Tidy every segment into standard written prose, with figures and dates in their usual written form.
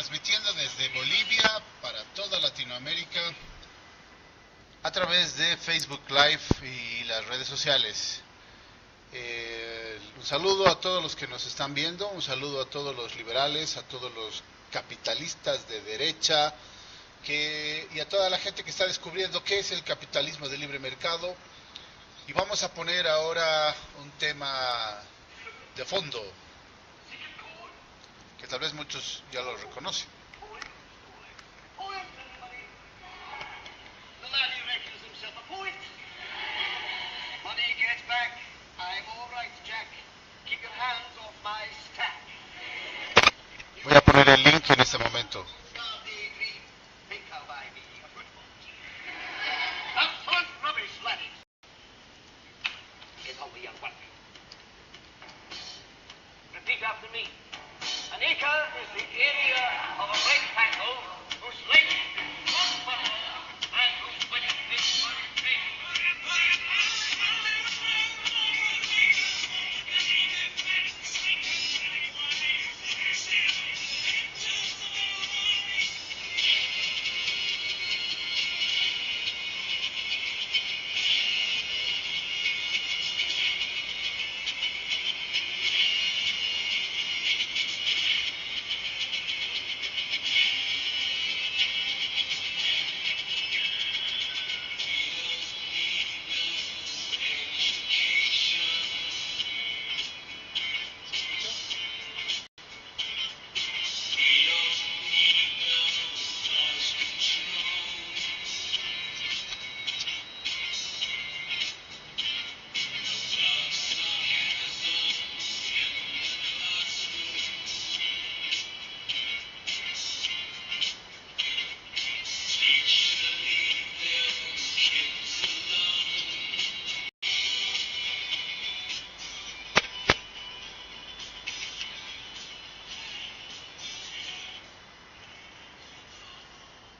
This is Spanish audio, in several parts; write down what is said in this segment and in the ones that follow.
transmitiendo desde Bolivia para toda Latinoamérica a través de Facebook Live y las redes sociales. Un saludo a todos los que nos están viendo, un saludo a todos los liberales, a todos los capitalistas de derecha y a toda la gente que está descubriendo qué es el capitalismo de libre mercado. Y vamos a poner ahora un tema de fondo que tal vez muchos ya lo reconocen. Voy a poner el link en este momento. Repeat after me. An acre is the area of a rectangle whose length is 1 mile and whose width is 1 feet.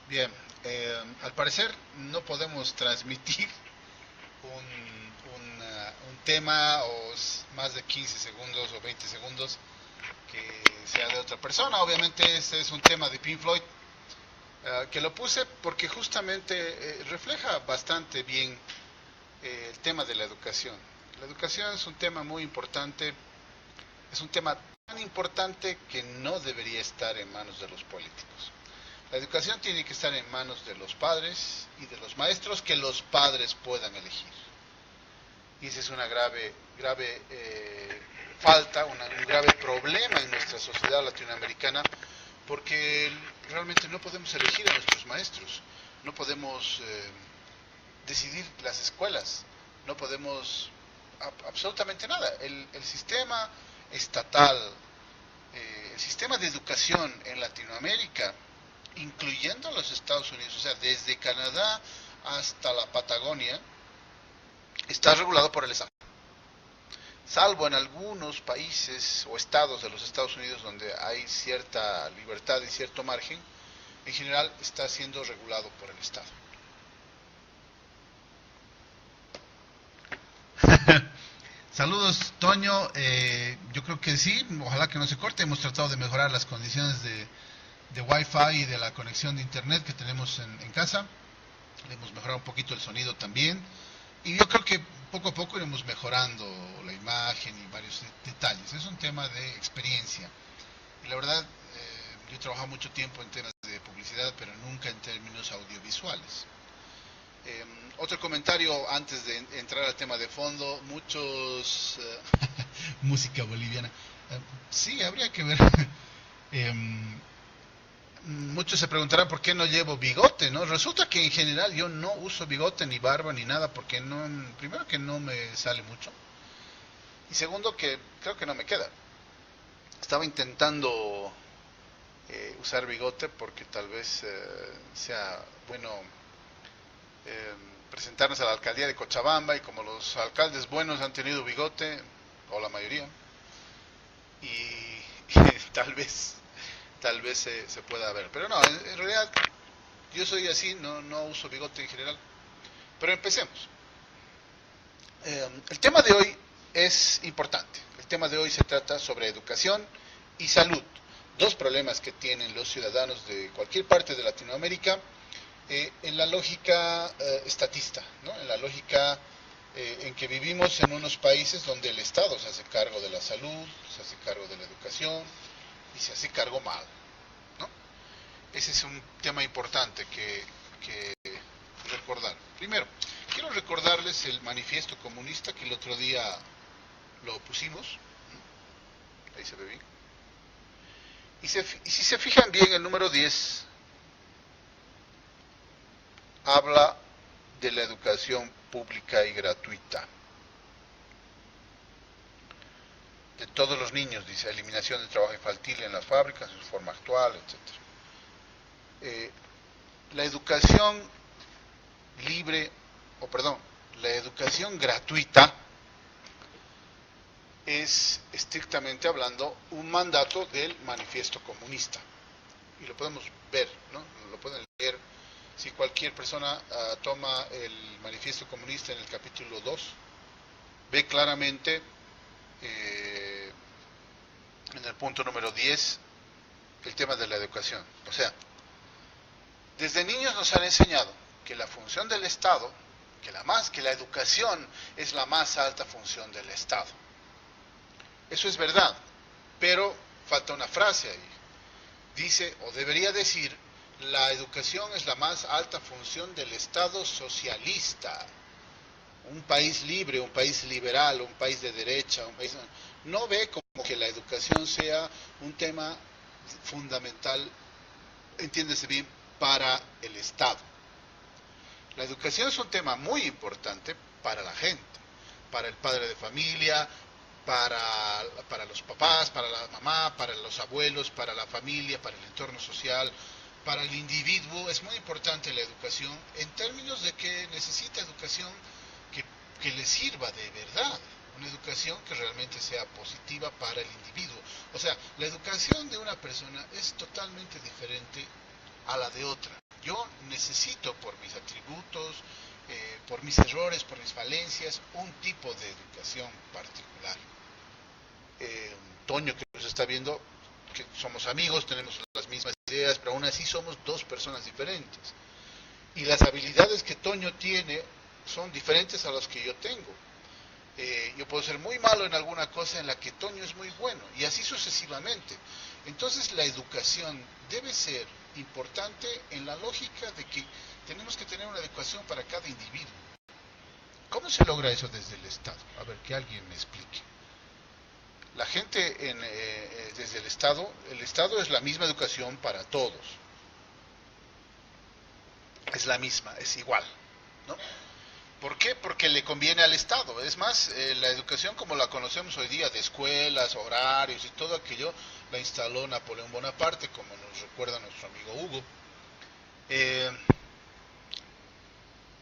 Bien, al parecer no podemos transmitir un tema o más de 15 segundos o 20 segundos que sea de otra persona. Obviamente este es un tema de Pink Floyd, que lo puse porque justamente refleja bastante bien el tema de la educación. La educación es un tema muy importante, es un tema tan importante que no debería estar en manos de los políticos. La educación tiene que estar en manos de los padres y de los maestros que los padres puedan elegir. Y ese es una grave falta, un grave problema en nuestra sociedad latinoamericana, porque realmente no podemos elegir a nuestros maestros, no podemos decidir las escuelas, no podemos absolutamente nada. El sistema estatal, el sistema de educación en Latinoamérica, incluyendo los Estados Unidos, o sea, desde Canadá hasta la Patagonia, está regulado por el Estado. Salvo en algunos países o estados de los Estados Unidos donde hay cierta libertad y cierto margen, en general está siendo regulado por el Estado. Saludos, Toño. Yo creo que sí, ojalá que no se corte. Hemos tratado de mejorar las condiciones de Wi-Fi y de la conexión de internet que tenemos en casa. Hemos mejorado un poquito el sonido también, y yo creo que poco a poco iremos mejorando la imagen y varios detalles. Es un tema de experiencia, y la verdad yo he trabajado mucho tiempo en temas de publicidad, pero nunca en términos audiovisuales. Otro comentario antes de entrar al tema de fondo. Muchos música boliviana, sí, habría que ver. Muchos se preguntarán por qué no llevo bigote, ¿no? Resulta que en general yo no uso bigote ni barba ni nada, porque primero que no me sale mucho, y segundo que creo que no me queda. Estaba intentando usar bigote porque tal vez sea bueno presentarnos a la alcaldía de Cochabamba, y como los alcaldes buenos han tenido bigote, o la mayoría, y tal vez se pueda ver, pero no, en realidad yo soy así, no uso bigote en general. Pero empecemos. El tema de hoy es importante. El tema de hoy se trata sobre educación y salud. dos problemas que tienen los ciudadanos de cualquier parte de Latinoamérica en la lógica estatista, ¿no? En la lógica en que vivimos en unos países donde el Estado se hace cargo de la salud, se hace cargo de la educación y se hace cargo mal, ¿no? Ese es un tema importante que recordar. Primero, quiero recordarles el manifiesto comunista que el otro día lo pusimos. Ahí se ve bien. Y si se fijan bien, el número 10 habla de la educación pública y gratuita. De todos los niños, dice, eliminación del trabajo infantil en las fábricas, en su forma actual, etc. La educación libre, la educación gratuita es, estrictamente hablando, un mandato del manifiesto comunista. Y lo podemos ver, ¿no? Lo pueden leer. Si cualquier persona toma el manifiesto comunista en el capítulo 2, ve claramente en el punto número 10 el tema de la educación. O sea, desde niños nos han enseñado que la función del Estado, que la educación es la más alta función del Estado. Eso es verdad, pero falta una frase ahí. Dice, o debería decir, la educación es la más alta función del Estado socialista. Un país libre, un país liberal, un país de derecha, un país... no ve como que la educación sea un tema fundamental, entiéndese bien, para el Estado. La educación es un tema muy importante para la gente, para el padre de familia, para los papás, para la mamá, para los abuelos, para la familia, para el entorno social, para el individuo. Es muy importante la educación en términos de que necesita educación que le sirva de verdad, una educación que realmente sea positiva para el individuo. O sea, la educación de una persona es totalmente diferente a la de otra. Yo necesito, por mis atributos, por mis errores, por mis falencias, un tipo de educación particular. Toño, que nos está viendo, que somos amigos, tenemos las mismas ideas, pero aún así somos dos personas diferentes. Y las habilidades que Toño tiene son diferentes a las que yo tengo. Yo puedo ser muy malo en alguna cosa en la que Toño es muy bueno, y así sucesivamente. Entonces la educación debe ser importante en la lógica de que tenemos que tener una educación para cada individuo. ¿Cómo se logra eso desde el Estado? A ver, que alguien me explique. La gente desde el Estado es la misma educación para todos. Es la misma, es igual, ¿no? ¿Por qué? Porque le conviene al Estado. Es más, la educación como la conocemos hoy día, de escuelas, horarios y todo aquello, la instaló Napoleón Bonaparte, como nos recuerda nuestro amigo Hugo.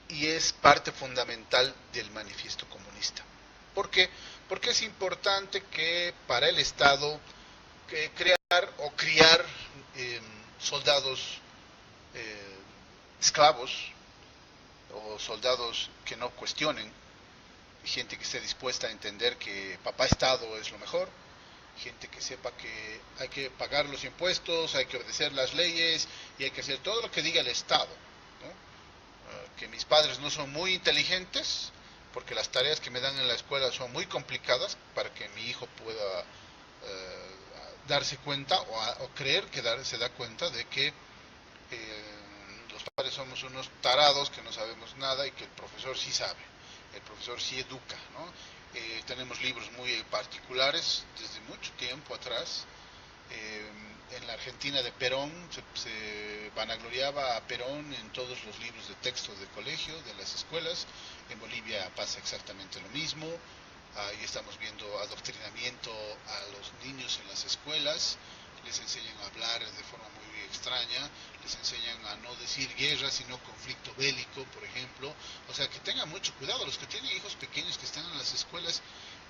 Y es parte fundamental del manifiesto comunista. ¿Por qué? Porque es importante que para el Estado criar soldados esclavos, o soldados que no cuestionen, gente que esté dispuesta a entender que papá Estado es lo mejor, gente que sepa que hay que pagar los impuestos, hay que obedecer las leyes y hay que hacer todo lo que diga el Estado, ¿no? Que mis padres no son muy inteligentes, porque las tareas que me dan en la escuela son muy complicadas para que mi hijo pueda darse cuenta o creer que se da cuenta de que los padres somos unos tarados que no sabemos nada y que el profesor sí sabe, el profesor sí educa, ¿no? Tenemos libros muy particulares desde mucho tiempo atrás. En la Argentina de Perón se vanagloriaba a Perón en todos los libros de texto de colegio, de las escuelas. En Bolivia pasa exactamente lo mismo. Ahí estamos viendo adoctrinamiento a los niños en las escuelas, les enseñan a hablar de forma muy extraña, les enseñan a no decir guerra, sino conflicto bélico, por ejemplo. O sea, que tengan mucho cuidado. Los que tienen hijos pequeños que están en las escuelas,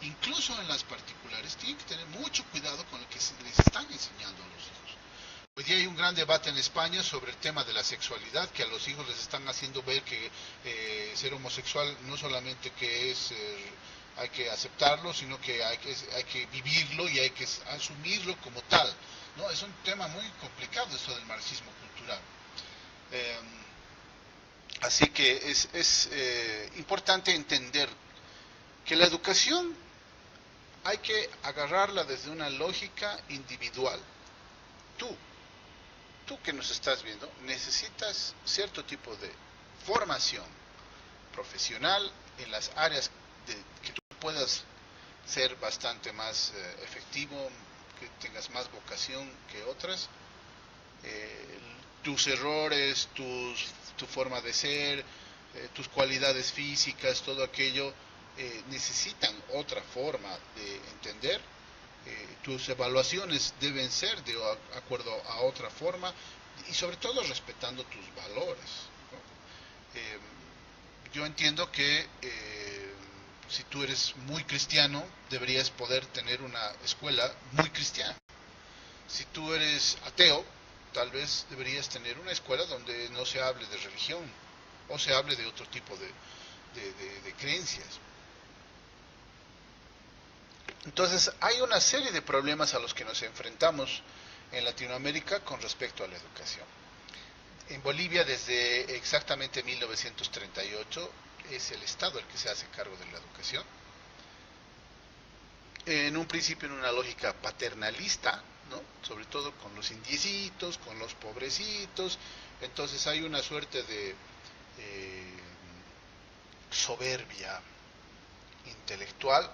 incluso en las particulares, tienen que tener mucho cuidado con lo que les están enseñando a los hijos. Hoy día hay un gran debate en España sobre el tema de la sexualidad, que a los hijos les están haciendo ver que ser homosexual no solamente que es... hay que aceptarlo, sino que hay que vivirlo y hay que asumirlo como tal. ¿no? Es un tema muy complicado esto del marxismo cultural. Eh, Así que es importante entender que la educación hay que agarrarla desde una lógica individual. Tú, tú que nos estás viendo, necesitas cierto tipo de formación profesional en las áreas que tú puedas ser bastante más efectivo, que tengas más vocación que otras. Eh, Tus errores, tu forma de ser, tus cualidades físicas, todo aquello necesitan otra forma de entender. Tus evaluaciones deben ser de acuerdo a otra forma y sobre todo respetando tus valores, ¿no? Yo entiendo que si tú eres muy cristiano, deberías poder tener una escuela muy cristiana. Si tú eres ateo, tal vez deberías tener una escuela donde no se hable de religión o se hable de otro tipo de creencias. Entonces, hay una serie de problemas a los que nos enfrentamos en Latinoamérica con respecto a la educación. En Bolivia, desde exactamente 1938, es el Estado el que se hace cargo de la educación. En un principio en una lógica paternalista, ¿no? Sobre todo con los indiecitos, con los pobrecitos. Entonces hay una suerte de soberbia intelectual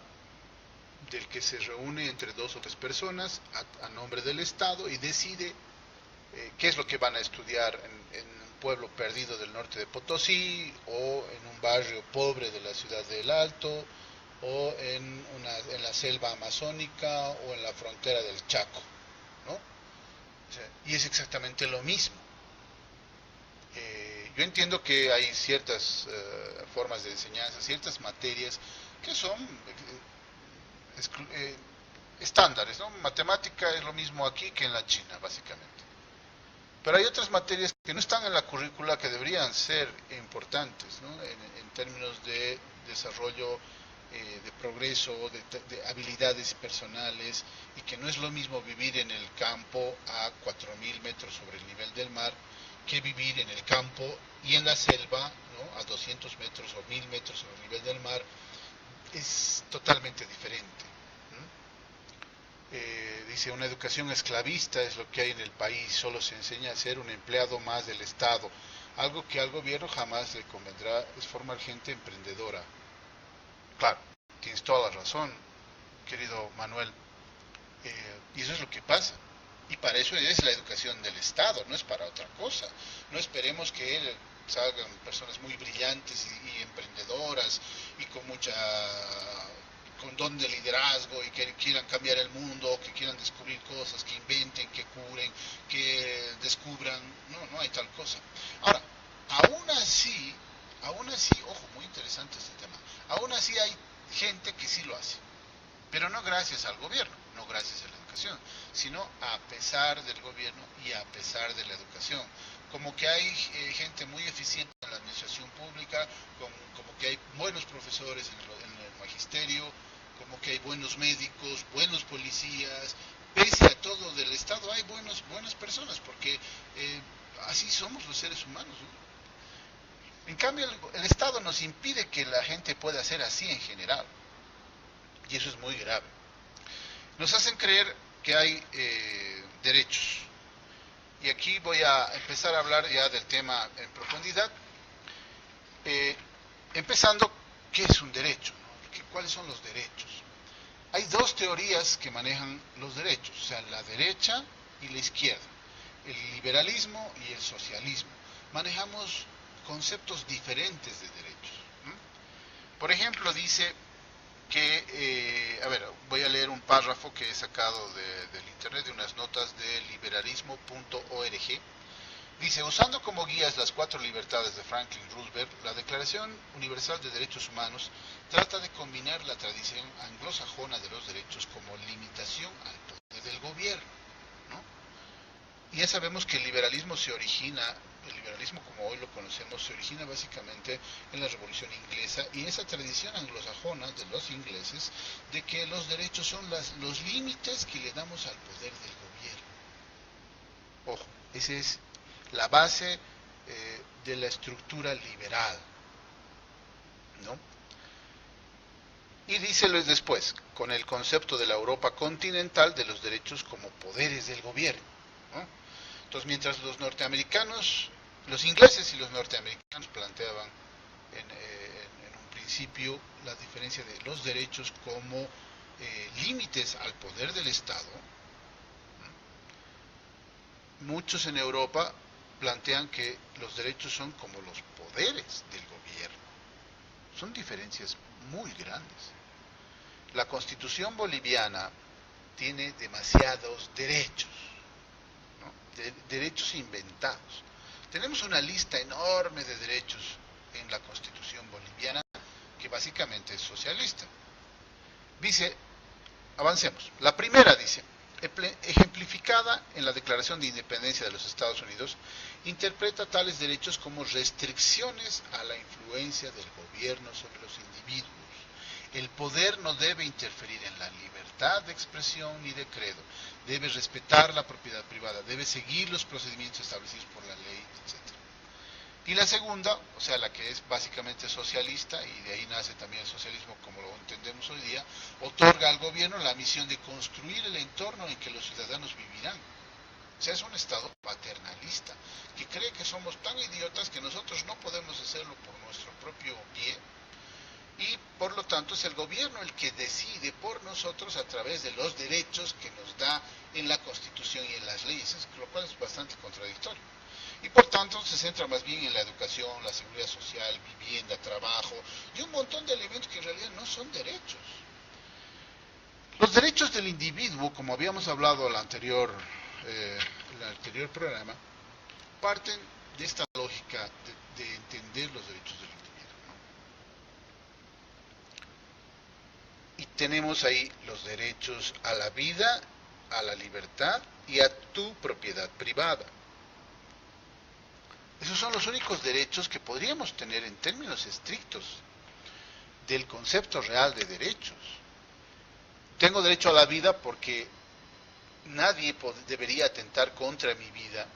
del que se reúne entre dos o tres personas a nombre del Estado y decide qué es lo que van a estudiar en un pueblo perdido del norte de Potosí o en un barrio pobre de la ciudad del Alto o en la selva amazónica o en la frontera del Chaco, ¿no? O sea, y es exactamente lo mismo. Yo entiendo que hay ciertas formas de enseñanza, ciertas materias que son estándares, ¿no? Matemática es lo mismo aquí que en la China, básicamente. Pero hay otras materias que no están en la currícula que deberían ser importantes, ¿no? En términos de desarrollo, de progreso, de habilidades personales, y que no es lo mismo vivir en el campo a 4.000 metros sobre el nivel del mar que vivir en el campo y en la selva, ¿no? A 200 metros o 1.000 metros sobre el nivel del mar. Es totalmente diferente. Dice, una educación esclavista es lo que hay en el país, solo se enseña a ser un empleado más del Estado. Algo que al gobierno jamás le convendrá es formar gente emprendedora. Claro, tienes toda la razón, querido Manuel. Y eso es lo que pasa. Y para eso es la educación del Estado, no es para otra cosa. No esperemos que salgan personas muy brillantes y emprendedoras y con don de liderazgo y que quieran cambiar el mundo, que quieran descubrir cosas, que inventen, que curen, que descubran. No hay tal cosa. Ahora, aún así, ojo, muy interesante este tema, aún así hay gente que sí lo hace, pero no gracias al gobierno, no gracias a la educación, sino a pesar del gobierno y a pesar de la educación. Como que hay gente muy eficiente en la administración pública, como que hay buenos profesores en el magisterio, como que hay buenos médicos, buenos policías. Pese a todo del Estado hay buenas personas, porque así somos los seres humanos, ¿no? En cambio, el Estado nos impide que la gente pueda ser así en general, y eso es muy grave. Nos hacen creer que hay derechos. Y aquí voy a empezar a hablar ya del tema en profundidad, empezando, ¿qué es un derecho? ¿No? ¿Cuáles son los derechos? Hay dos teorías que manejan los derechos, o sea, la derecha y la izquierda, el liberalismo y el socialismo. Manejamos conceptos diferentes de derechos. Por ejemplo, dice que, voy a leer un párrafo que he sacado del internet, de unas notas de liberalismo.org. Dice, usando como guías las 4 libertades de Franklin Roosevelt, la Declaración Universal de Derechos Humanos trata de combinar la tradición anglosajona de los derechos como limitación al poder del gobierno, ¿no? Y ya sabemos que el liberalismo como hoy lo conocemos, se origina básicamente en la Revolución Inglesa, y esa tradición anglosajona de los ingleses de que los derechos son los límites que le damos al poder del gobierno. Ojo, esa es la base de la estructura liberal, ¿no? Y díceles después, con el concepto de la Europa continental de los derechos como poderes del gobierno, ¿no? Entonces, mientras los norteamericanos, los ingleses y los norteamericanos planteaban en un principio la diferencia de los derechos como límites al poder del Estado, muchos en Europa plantean que los derechos son como los poderes del gobierno. Son diferencias muy grandes. La Constitución boliviana tiene demasiados derechos, ¿no? Derechos inventados. Tenemos una lista enorme de derechos en la Constitución boliviana que básicamente es socialista. Dice, avancemos. La primera dice, ejemplificada en la Declaración de Independencia de los Estados Unidos, interpreta tales derechos como restricciones a la influencia del gobierno sobre los individuos. El poder no debe interferir en la libertad de expresión ni de credo, debe respetar la propiedad privada, debe seguir los procedimientos establecidos por la ley, etc. Y la segunda, o sea, la que es básicamente socialista, y de ahí nace también el socialismo como lo entendemos hoy día, otorga al gobierno la misión de construir el entorno en que los ciudadanos vivirán. O sea, es un Estado paternalista, que cree que somos tan idiotas que nosotros no podemos hacerlo por nuestro propio pie, y por lo tanto es el gobierno el que decide por nosotros a través de los derechos que nos da en la Constitución y en las leyes, lo cual es bastante contradictorio. Y por tanto se centra más bien en la educación, la seguridad social, vivienda, trabajo y un montón de elementos que en realidad no son derechos. Los derechos del individuo, como habíamos hablado en el anterior programa, parten de esta lógica de entender los derechos del individuo, ¿no? Y tenemos ahí los derechos a la vida, a la libertad y a tu propiedad privada. Esos son los únicos derechos que podríamos tener en términos estrictos del concepto real de derechos. Tengo derecho a la vida porque nadie debería atentar contra mi vida.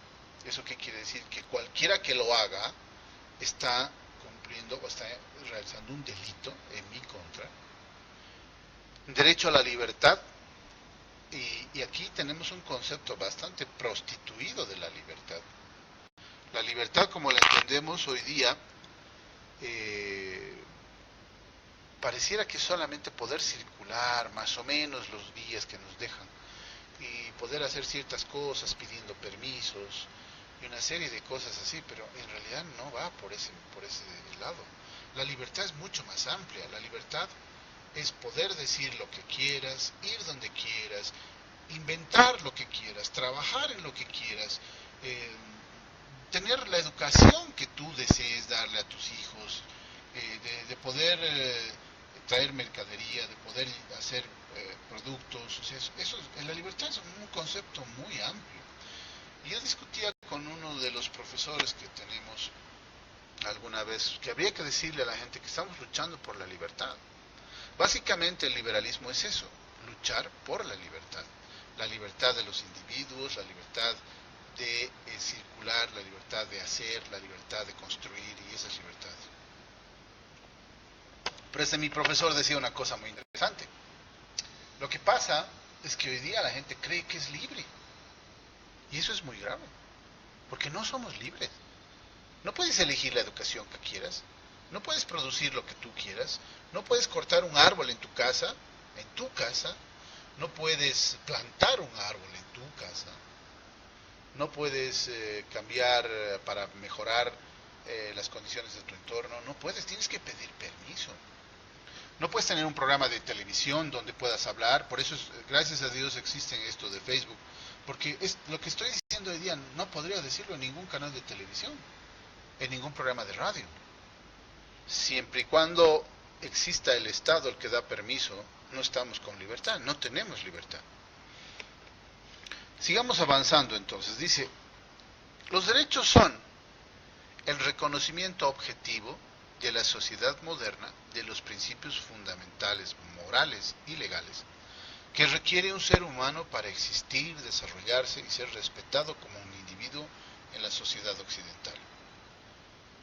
¿Eso qué quiere decir? Que cualquiera que lo haga está cumpliendo o está realizando un delito en mi contra. Derecho a la libertad. Y aquí tenemos un concepto bastante prostituido de la libertad. La libertad, como la entendemos hoy día, pareciera que solamente poder circular más o menos los días que nos dejan y poder hacer ciertas cosas pidiendo permisos y una serie de cosas así, pero en realidad no va por ese lado. La libertad es mucho más amplia. La libertad es poder decir lo que quieras, ir donde quieras, inventar lo que quieras, trabajar en lo que quieras, tener la educación que tú desees darle a tus hijos, de poder traer mercadería, de poder hacer productos. O sea, la libertad es un concepto muy amplio. Y yo discutía con uno de los profesores que tenemos alguna vez que habría que decirle a la gente que estamos luchando por la libertad. Básicamente el liberalismo es eso, luchar por la libertad de los individuos, la libertad de circular, la libertad de hacer, la libertad de construir y esas libertades. Pero mi profesor decía una cosa muy interesante. Lo que pasa es que hoy día la gente cree que es libre. Y eso es muy grave. Porque no somos libres. No puedes elegir la educación que quieras. No puedes producir lo que tú quieras. No puedes cortar un árbol en tu casa. No puedes plantar un árbol en tu casa. No puedes cambiar para mejorar las condiciones de tu entorno. No puedes, tienes que pedir permiso. No puedes tener un programa de televisión donde puedas hablar. Por eso, gracias a Dios, existen esto de Facebook. Porque lo que estoy diciendo hoy día no podría decirlo en ningún canal de televisión, en ningún programa de radio. Siempre y cuando exista el Estado el que da permiso, no estamos con libertad, no tenemos libertad. Sigamos avanzando entonces. Dice, los derechos son el reconocimiento objetivo de la sociedad moderna de los principios fundamentales, morales y legales que requiere un ser humano para existir, desarrollarse y ser respetado como un individuo. individuo en la sociedad occidental.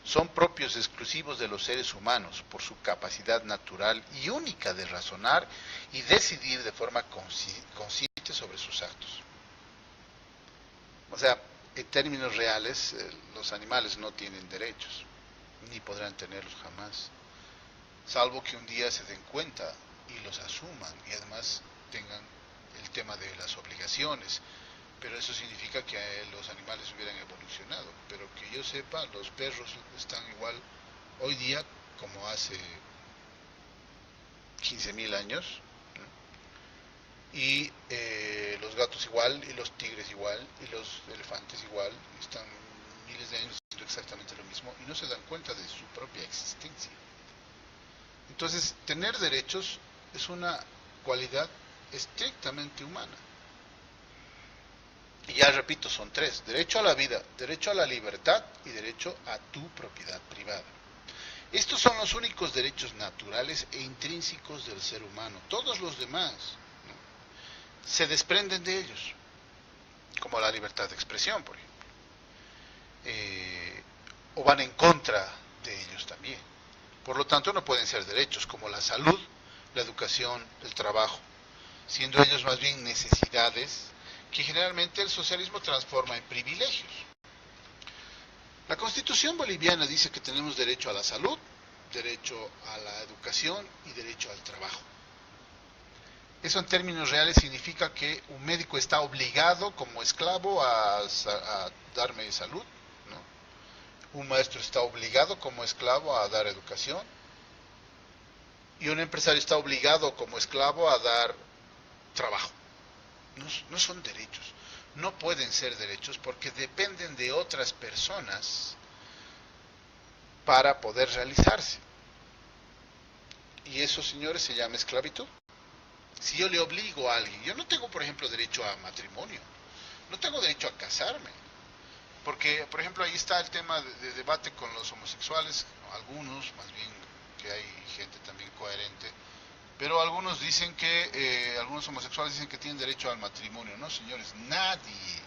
Son propios exclusivos de los seres humanos por su capacidad natural y única de razonar y decidir de forma consciente sobre sus actos. O sea, en términos reales, los animales no tienen derechos, ni podrán tenerlos jamás, salvo que un día se den cuenta y los asuman y además tengan el tema de las obligaciones. Pero eso significa que los animales hubieran evolucionado. Pero que yo sepa, los perros están igual hoy día como hace 15.000 años, ¿no? Y los gatos igual, y los tigres igual, y los elefantes igual, están miles de años haciendo exactamente lo mismo y no se dan cuenta de su propia existencia. Entonces, tener derechos es una cualidad estrictamente humana. Y ya repito, son tres: derecho a la vida, derecho a la libertad y derecho a tu propiedad privada. Estos son los únicos derechos naturales e intrínsecos del ser humano. Todos los demás, ¿no?, se desprenden de ellos, como la libertad de expresión, por ejemplo, o van en contra de ellos también. Por lo tanto, no pueden ser derechos, como la salud, la educación, el trabajo, siendo ellos más bien necesidades que generalmente el socialismo transforma en privilegios. La Constitución boliviana dice que tenemos derecho a la salud, derecho a la educación y derecho al trabajo. Eso en términos reales significa que un médico está obligado como esclavo a darme salud, ¿no? Un maestro está obligado como esclavo a dar educación, y un empresario está obligado como esclavo a dar trabajo. No son derechos, no pueden ser derechos porque dependen de otras personas para poder realizarse. Y eso, señores, se llama esclavitud. Si yo le obligo a alguien, yo no tengo, por ejemplo, derecho a matrimonio, no tengo derecho a casarme, porque, por ejemplo, ahí está el tema de debate con los homosexuales, algunos, más bien que hay gente también coherente, pero algunos dicen que, algunos homosexuales dicen que tienen derecho al matrimonio. No, señores, nadie,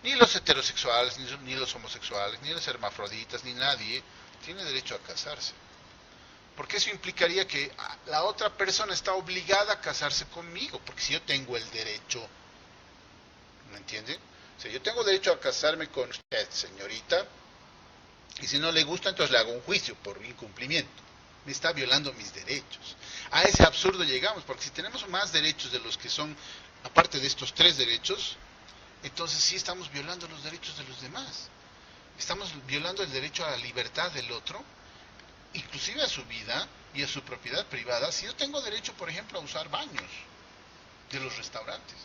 ni los heterosexuales, ni los homosexuales, ni los hermafroditas, ni nadie tiene derecho a casarse. Porque eso implicaría que la otra persona está obligada a casarse conmigo, porque si yo tengo el derecho, ¿me entienden? O sea, yo tengo derecho a casarme con usted, señorita, y si no le gusta, entonces le hago un juicio por incumplimiento. Me está violando mis derechos. A ese absurdo llegamos, porque si tenemos más derechos de los que son, aparte de estos tres derechos, entonces sí estamos violando los derechos de los demás. Estamos violando el derecho a la libertad del otro, inclusive a su vida y a su propiedad privada. Si yo tengo derecho, por ejemplo, a usar baños de los restaurantes,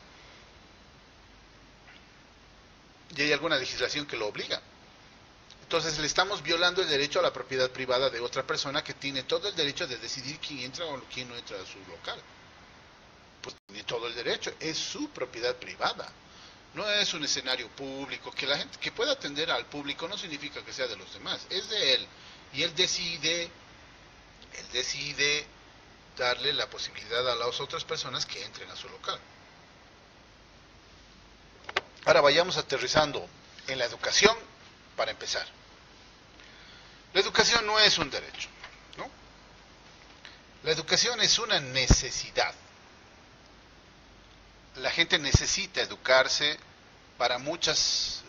y hay alguna legislación que lo obliga, entonces le estamos violando el derecho a la propiedad privada de otra persona que tiene todo el derecho de decidir quién entra o quién no entra a su local. Pues tiene todo el derecho, es su propiedad privada. No es un escenario público. Que la gente que pueda atender al público no significa que sea de los demás, es de él. Y él decide darle la posibilidad a las otras personas que entren a su local. Ahora vayamos aterrizando en la educación para empezar. La educación no es un derecho, ¿no? La educación es una necesidad. La gente necesita educarse para muchas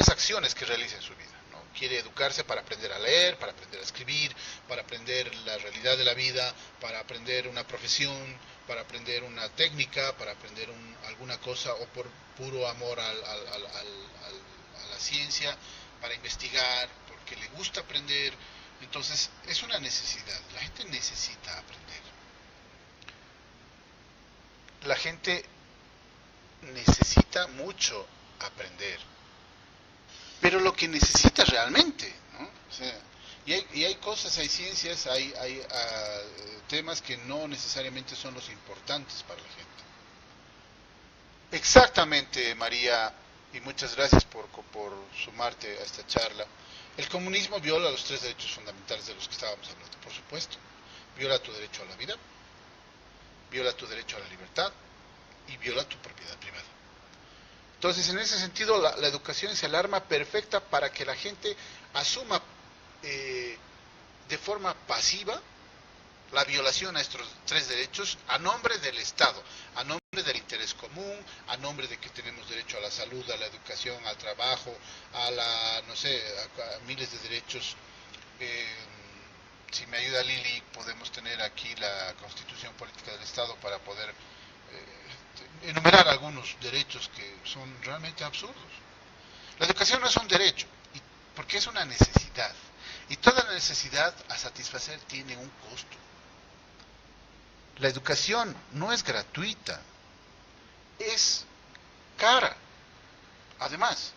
acciones que realiza en su vida, ¿no? Quiere educarse para aprender a leer, para aprender a escribir, para aprender la realidad de la vida, para aprender una profesión, para aprender una técnica, para aprender alguna cosa, o por puro amor a la ciencia, para investigar, porque le gusta aprender. Entonces es una necesidad, la gente necesita aprender. La gente necesita mucho aprender, pero lo que necesita realmente, ¿no? O sea, y hay cosas, hay ciencias, hay temas que no necesariamente son los importantes para la gente. Exactamente, María, y muchas gracias por sumarte a esta charla. El comunismo viola los tres derechos fundamentales de los que estábamos hablando, por supuesto. Viola tu derecho a la vida, viola tu derecho a la libertad y viola tu propiedad privada. Entonces, en ese sentido, la educación es el arma perfecta para que la gente asuma de forma pasiva la violación a estos tres derechos a nombre del Estado, a nombre del interés común, a nombre de que tenemos derecho a la salud, a la educación, al trabajo, a la, no sé, a miles de derechos. Si me ayuda Lili, podemos tener aquí la Constitución Política del Estado para poder enumerar algunos derechos que son realmente absurdos. La educación no es un derecho, porque es una necesidad. Y toda necesidad a satisfacer tiene un costo. La educación no es gratuita, es cara, además,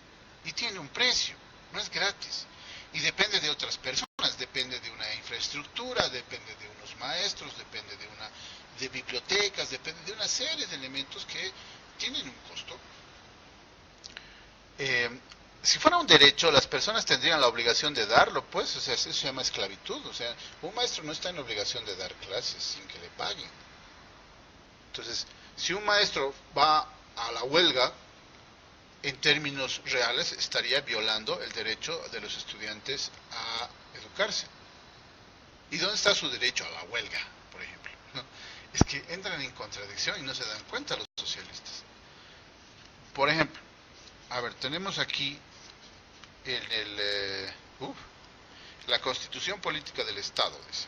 y tiene un precio, no es gratis. Y depende de otras personas, depende de una infraestructura, depende de unos maestros, depende de bibliotecas, depende de una serie de elementos que tienen un costo. Si fuera un derecho, las personas tendrían la obligación de darlo, pues, o sea, eso se llama esclavitud. O sea, un maestro no está en obligación de dar clases sin que le paguen. Entonces, si un maestro va a la huelga, en términos reales estaría violando el derecho de los estudiantes a educarse. ¿Y dónde está su derecho a la huelga, por ejemplo? Es que entran en contradicción y no se dan cuenta los socialistas. Por ejemplo, a ver, tenemos aquí la Constitución Política del Estado, dice.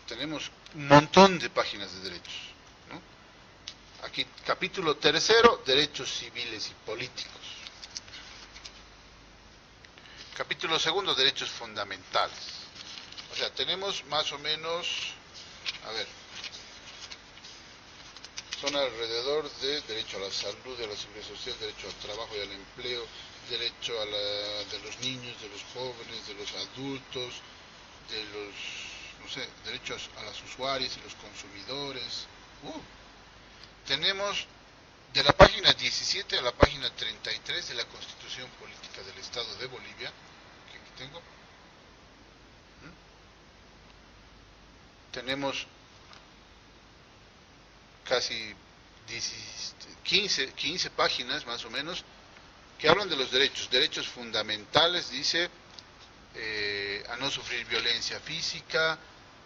Tenemos un montón de páginas de derechos, ¿no? Aquí, capítulo 3, derechos civiles y políticos. Capítulo 2, derechos fundamentales. O sea, tenemos más o menos, a ver, son alrededor de derecho a la salud, a la seguridad social, derecho al trabajo y al empleo, derecho de los niños, de los jóvenes, de los adultos, de los, no sé, derechos a los usuarios y los consumidores. Tenemos de la página 17 a la página 33 de la Constitución Política del Estado de Bolivia, que aquí tengo. Tenemos casi 15 páginas más o menos que hablan de los derechos fundamentales. Dice a no sufrir violencia física,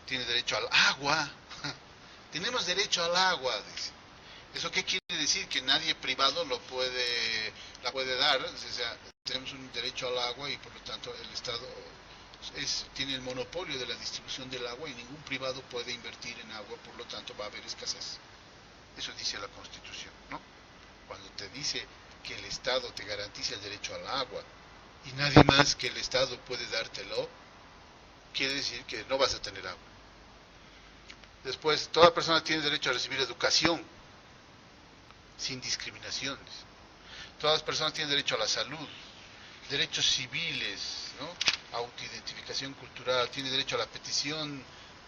tiene derecho al agua. Tenemos derecho al agua, dice. ¿Eso qué quiere decir? Que nadie privado la puede dar. O sea, tenemos un derecho al agua y por lo tanto el Estado tiene el monopolio de la distribución del agua y ningún privado puede invertir en agua, por lo tanto va a haber escasez. Eso dice la Constitución, ¿no? Cuando te dice que el Estado te garantiza el derecho al agua y nadie más que el Estado puede dártelo, quiere decir que no vas a tener agua. Después, toda persona tiene derecho a recibir educación sin discriminaciones. Todas las personas tienen derecho a la salud, derechos civiles, ¿no? Autoidentificación cultural, tiene derecho a la petición,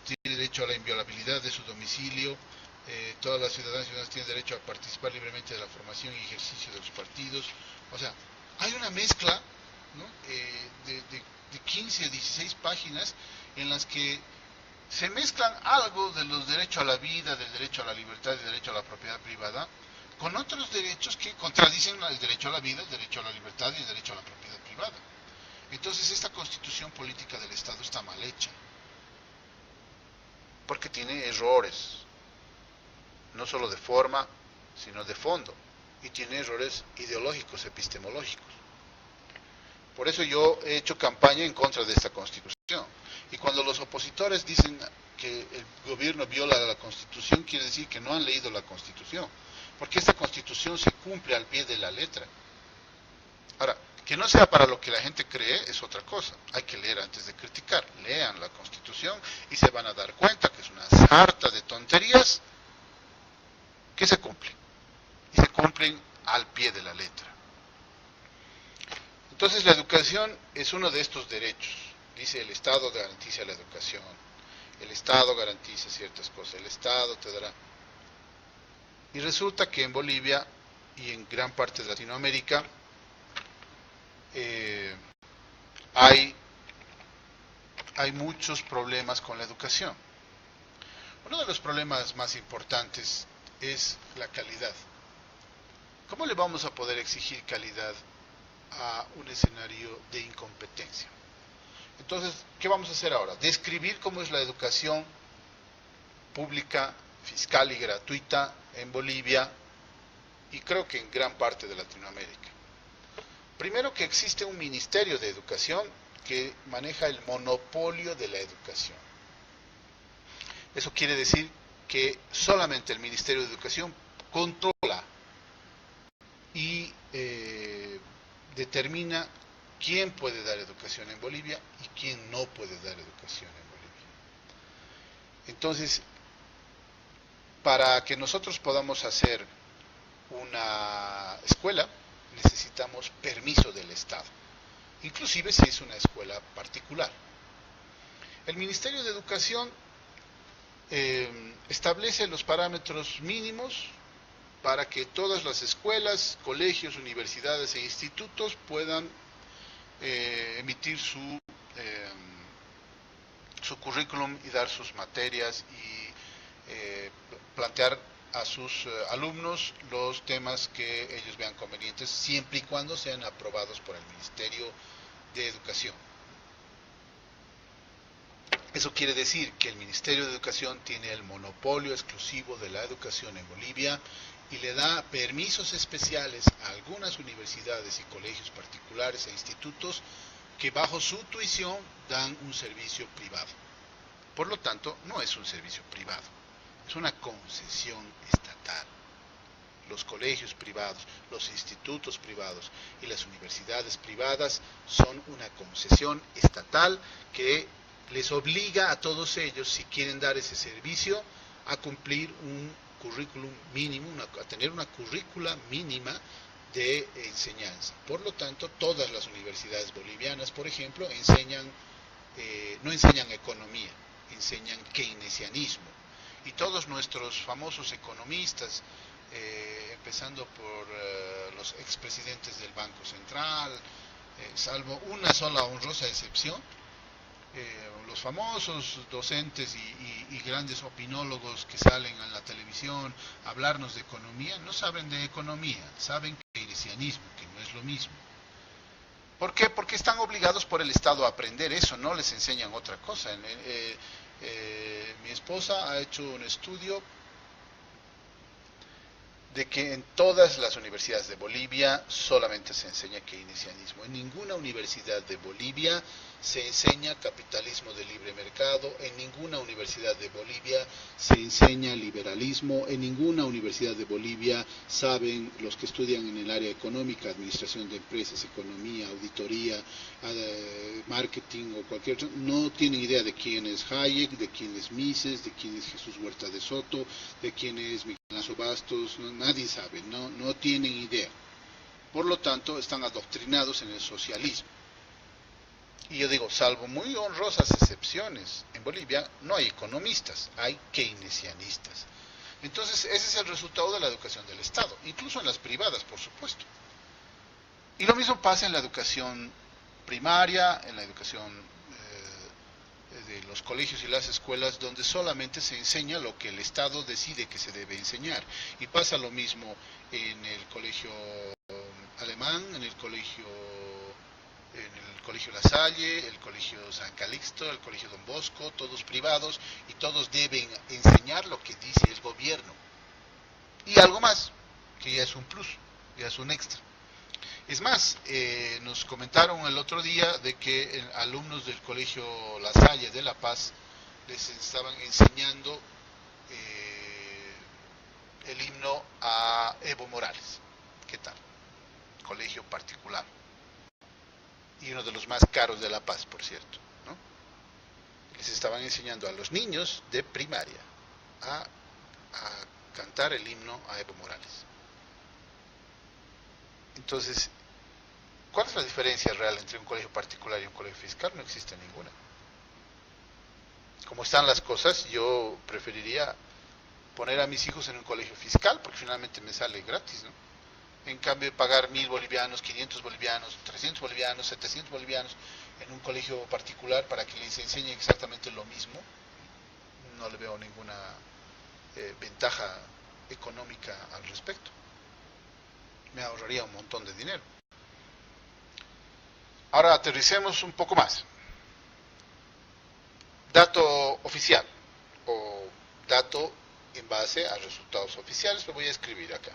tiene derecho a la inviolabilidad de su domicilio. Todas las ciudadanas y ciudadanos tienen derecho a participar libremente de la formación y ejercicio de los partidos. O sea, hay una mezcla, ¿no? de 15 a 16 páginas en las que se mezclan algo de los derechos a la vida, del derecho a la libertad y del derecho a la propiedad privada, con otros derechos que contradicen el derecho a la vida, el derecho a la libertad y el derecho a la propiedad privada. Entonces esta Constitución Política del Estado está mal hecha, porque tiene errores, no solo de forma, sino de fondo, y tiene errores ideológicos, epistemológicos. Por eso yo he hecho campaña en contra de esta Constitución. Y cuando los opositores dicen que el gobierno viola la Constitución, quiere decir que no han leído la Constitución, porque esta Constitución se cumple al pie de la letra. Ahora, que no sea para lo que la gente cree es otra cosa. Hay que leer antes de criticar. Lean la Constitución y se van a dar cuenta que es una sarta de tonterías que se cumplen. Y se cumplen al pie de la letra. Entonces la educación es uno de estos derechos. Dice, el Estado garantiza la educación. El Estado garantiza ciertas cosas. El Estado te dará. Y resulta que en Bolivia y en gran parte de Latinoamérica hay muchos problemas con la educación. Uno de los problemas más importantes es la calidad. ¿Cómo le vamos a poder exigir calidad a un escenario de incompetencia? Entonces, ¿qué vamos a hacer ahora? Describir cómo es la educación pública, fiscal y gratuita en Bolivia y creo que en gran parte de Latinoamérica. Primero, que existe un Ministerio de Educación que maneja el monopolio de la educación. Eso quiere decir que solamente el Ministerio de Educación controla y determina quién puede dar educación en Bolivia y quién no puede dar educación en Bolivia. Entonces, para que nosotros podamos hacer una escuela, necesitamos permiso del Estado, inclusive si es una escuela particular. El Ministerio de Educación establece los parámetros mínimos para que todas las escuelas, colegios, universidades e institutos puedan emitir su currículum y dar sus materias y plantear a sus alumnos los temas que ellos vean convenientes, siempre y cuando sean aprobados por el Ministerio de Educación. Eso quiere decir que el Ministerio de Educación tiene el monopolio exclusivo de la educación en Bolivia y le da permisos especiales a algunas universidades y colegios particulares e institutos que bajo su tuición dan un servicio privado. Por lo tanto, no es un servicio privado, es una concesión estatal. Los colegios privados, los institutos privados y las universidades privadas son una concesión estatal que les obliga a todos ellos, si quieren dar ese servicio, a cumplir un currículum mínimo, a tener una currícula mínima de enseñanza. Por lo tanto, todas las universidades bolivianas, por ejemplo, no enseñan economía, enseñan keynesianismo. Y todos nuestros famosos economistas, empezando por los expresidentes del Banco Central, salvo una sola honrosa excepción, los famosos docentes y grandes opinólogos que salen en la televisión a hablarnos de economía, no saben de economía, saben keynesianismo, que no es lo mismo. ¿Por qué? Porque están obligados por el Estado a aprender eso, no les enseñan otra cosa. Mi esposa ha hecho un estudio de que en todas las universidades de Bolivia solamente se enseña keynesianismo. En ninguna universidad de Bolivia se enseña capitalismo de libre mercado, en ninguna universidad de Bolivia se enseña liberalismo, en ninguna universidad de Bolivia saben los que estudian en el área económica, administración de empresas, economía, auditoría, marketing o cualquier otro, no tienen idea de quién es Hayek, de quién es Mises, de quién es Jesús Huerta de Soto, de quién es Miguel Ángel Bastos, nadie sabe, no tienen idea. Por lo tanto, están adoctrinados en el socialismo. Y yo digo, salvo muy honrosas excepciones, en Bolivia no hay economistas, hay keynesianistas. Entonces, ese es el resultado de la educación del Estado, incluso en las privadas, por supuesto. Y lo mismo pasa en la educación primaria, en la educación de los colegios y las escuelas, donde solamente se enseña lo que el Estado decide que se debe enseñar. Y pasa lo mismo en el colegio alemán, en el colegio La Salle, el colegio San Calixto, el colegio Don Bosco, todos privados, y todos deben enseñar lo que dice el gobierno. Y algo más, que ya es un plus, ya es un extra. Es más, nos comentaron el otro día de que alumnos del colegio La Salle de La Paz les estaban enseñando el himno a Evo Morales. ¿Qué tal? Colegio particular. Y uno de los más caros de La Paz, por cierto, ¿no? Les estaban enseñando a los niños de primaria a cantar el himno a Evo Morales. Entonces, ¿cuál es la diferencia real entre un colegio particular y un colegio fiscal? No existe ninguna. Como están las cosas, yo preferiría poner a mis hijos en un colegio fiscal, porque finalmente me sale gratis, ¿no? En cambio de pagar 1.000 bolivianos, 500 bolivianos, 300 bolivianos, 700 bolivianos en un colegio particular para que les enseñe exactamente lo mismo, no le veo ninguna ventaja económica al respecto. Me ahorraría un montón de dinero. Ahora aterricemos un poco más. Dato oficial o dato en base a resultados oficiales, lo voy a escribir acá.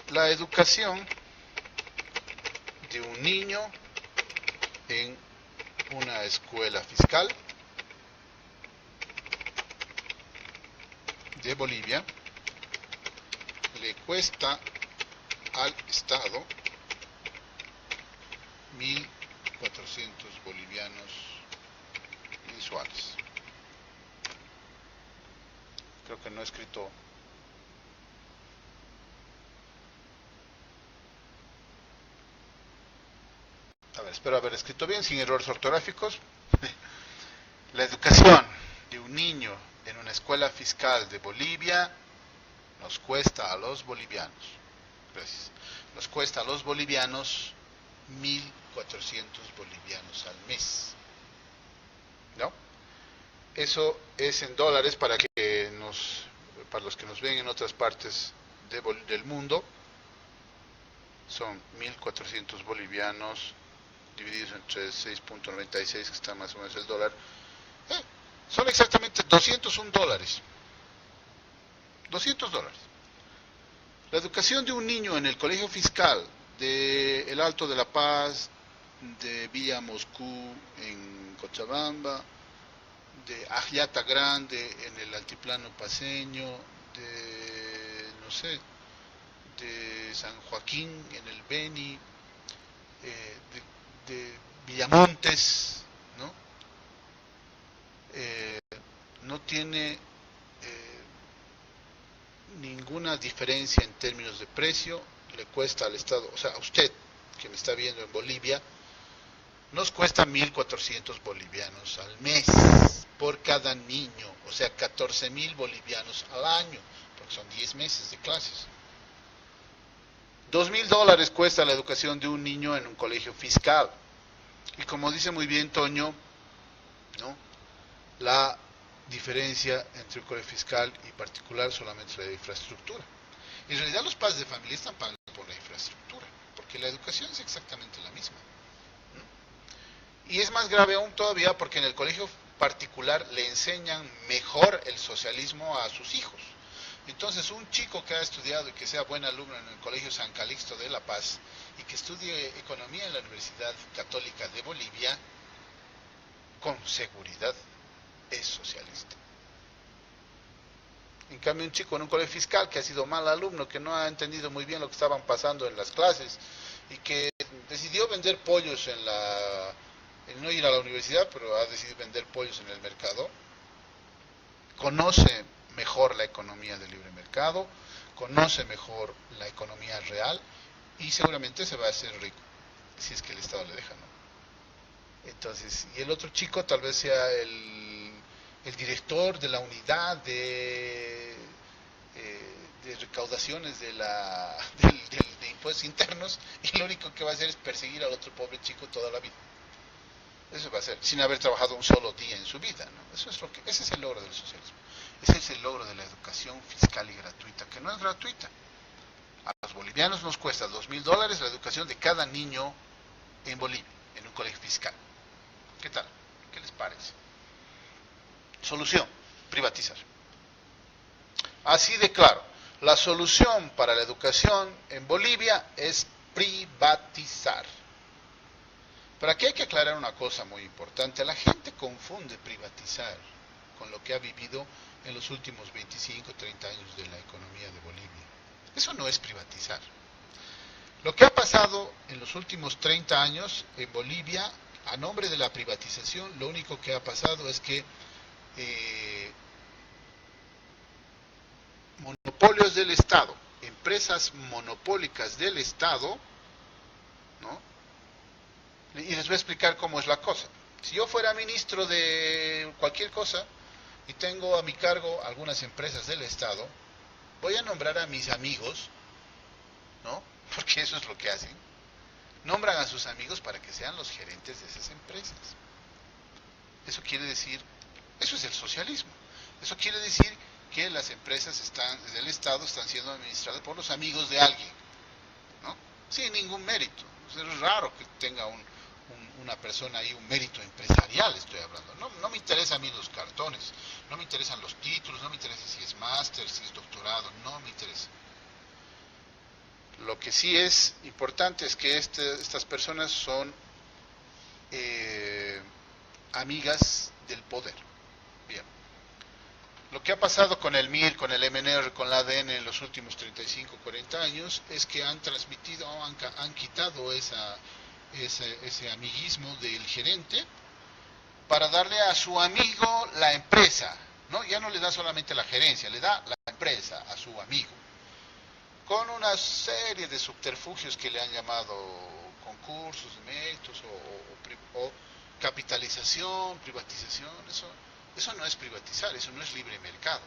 La educación de un niño en una escuela fiscal de Bolivia le cuesta al Estado 1.400 bolivianos mensuales. Creo que no he escrito. A ver, espero haber escrito bien, sin errores ortográficos. La educación de un niño en una escuela fiscal de Bolivia nos cuesta a los bolivianos, gracias, nos cuesta a los bolivianos 1.400 bolivianos al mes. ¿No? Eso es en dólares para los que nos ven en otras partes del mundo. Son 1.400 bolivianos divididos entre 6.96, que está más o menos el dólar. Son exactamente 201 dólares. 200 dólares. La educación de un niño en el colegio fiscal de El Alto de La Paz, de Villa Moscú en Cochabamba, de Ajyata Grande en el altiplano paceño, de San Joaquín en el Beni, de Villamontes, ¿no? No tiene ninguna diferencia en términos de precio. Le cuesta al Estado, o sea, a usted que me está viendo en Bolivia, nos cuesta 1.400 bolivianos al mes por cada niño, o sea, 14.000 bolivianos al año, porque son 10 meses de clases. 2.000 dólares cuesta la educación de un niño en un colegio fiscal. Y como dice muy bien Toño, ¿no?, la diferencia entre un colegio fiscal y particular solamente es la infraestructura. En realidad los padres de familia están pagando por la infraestructura, porque la educación es exactamente la misma. Y es más grave aún todavía porque en el colegio particular le enseñan mejor el socialismo a sus hijos. Entonces un chico que ha estudiado y que sea buen alumno en el Colegio San Calixto de La Paz y que estudie economía en la Universidad Católica de Bolivia, con seguridad es socialista. En cambio, un chico en un colegio fiscal que ha sido mal alumno, que no ha entendido muy bien lo que estaban pasando en las clases y que decidió vender pollos en no ir a la universidad, pero ha decidido vender pollos en el mercado, conoce mejor la economía del libre mercado, conoce mejor la economía real y seguramente se va a hacer rico, si es que el Estado le deja, ¿no? Entonces, y el otro chico tal vez sea el director de la unidad de recaudaciones de impuestos internos, y lo único que va a hacer es perseguir al otro pobre chico toda la vida. Eso va a ser, sin haber trabajado un solo día en su vida, ¿no? Ese es el logro del socialismo. Ese es el logro de la educación fiscal y gratuita, que no es gratuita. A los bolivianos nos cuesta 2.000 dólares la educación de cada niño en Bolivia, en un colegio fiscal. ¿Qué tal? ¿Qué les parece? Solución: privatizar. Así de claro, la solución para la educación en Bolivia es privatizar. Pero aquí hay que aclarar una cosa muy importante. La gente confunde privatizar con lo que ha vivido en los últimos 25 o 30 años de la economía de Bolivia. Eso no es privatizar. Lo que ha pasado en los últimos 30 años en Bolivia, a nombre de la privatización, lo único que ha pasado es que monopolios del Estado, empresas monopólicas del Estado, ¿no? Y les voy a explicar cómo es la cosa. Si yo fuera ministro de cualquier cosa y tengo a mi cargo algunas empresas del Estado, voy a nombrar a mis amigos, ¿no? Porque eso es lo que hacen. Nombran a sus amigos para que sean los gerentes de esas empresas. Eso quiere decir, eso es el socialismo. Eso quiere decir que las empresas del Estado están siendo administradas por los amigos de alguien, ¿no? Sin ningún mérito. Es raro que tenga una persona ahí un mérito empresarial, estoy hablando. No me interesan a mí los cartones, no me interesan los títulos, no me interesa si es máster, si es doctorado, no me interesa. Lo que sí es importante es que estas personas son amigas del poder. Bien. Lo que ha pasado con el MIR, con el MNR, con la ADN en los últimos 35, 40 años es que han transmitido, han quitado ese amiguismo del gerente para darle a su amigo la empresa, ¿no? Ya no le da solamente la gerencia, le da la empresa a su amigo, con una serie de subterfugios que le han llamado concursos de méritos o capitalización, privatización. Eso no es privatizar, eso no es libre mercado.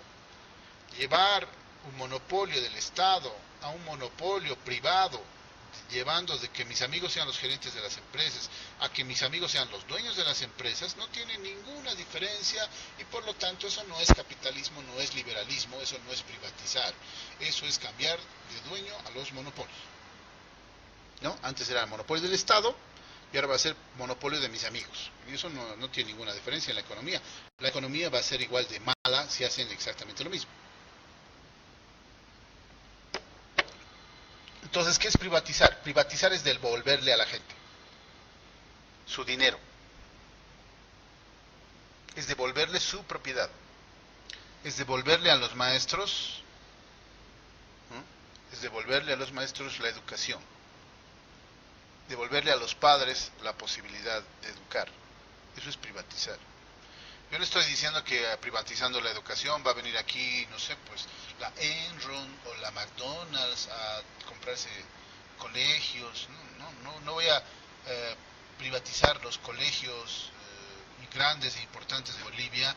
Llevar un monopolio del Estado a un monopolio privado, llevando de que mis amigos sean los gerentes de las empresas a que mis amigos sean los dueños de las empresas, no tiene ninguna diferencia, y por lo tanto eso no es capitalismo, no es liberalismo, eso no es privatizar, eso es cambiar de dueño a los monopolios, ¿no? Antes era el monopolio del Estado y ahora va a ser monopolio de mis amigos, y eso no tiene ninguna diferencia en la economía. La economía va a ser igual de mala si hacen exactamente lo mismo. Entonces, ¿qué es privatizar? Privatizar es devolverle a la gente su dinero, es devolverle su propiedad, es devolverle a los maestros, ¿no? Es devolverle a los maestros la educación, devolverle a los padres la posibilidad de educar. Eso es privatizar. Yo le estoy diciendo que privatizando la educación va a venir aquí, no sé, pues la Enron o la McDonald's a comprarse colegios. No voy a privatizar los colegios grandes e importantes de Bolivia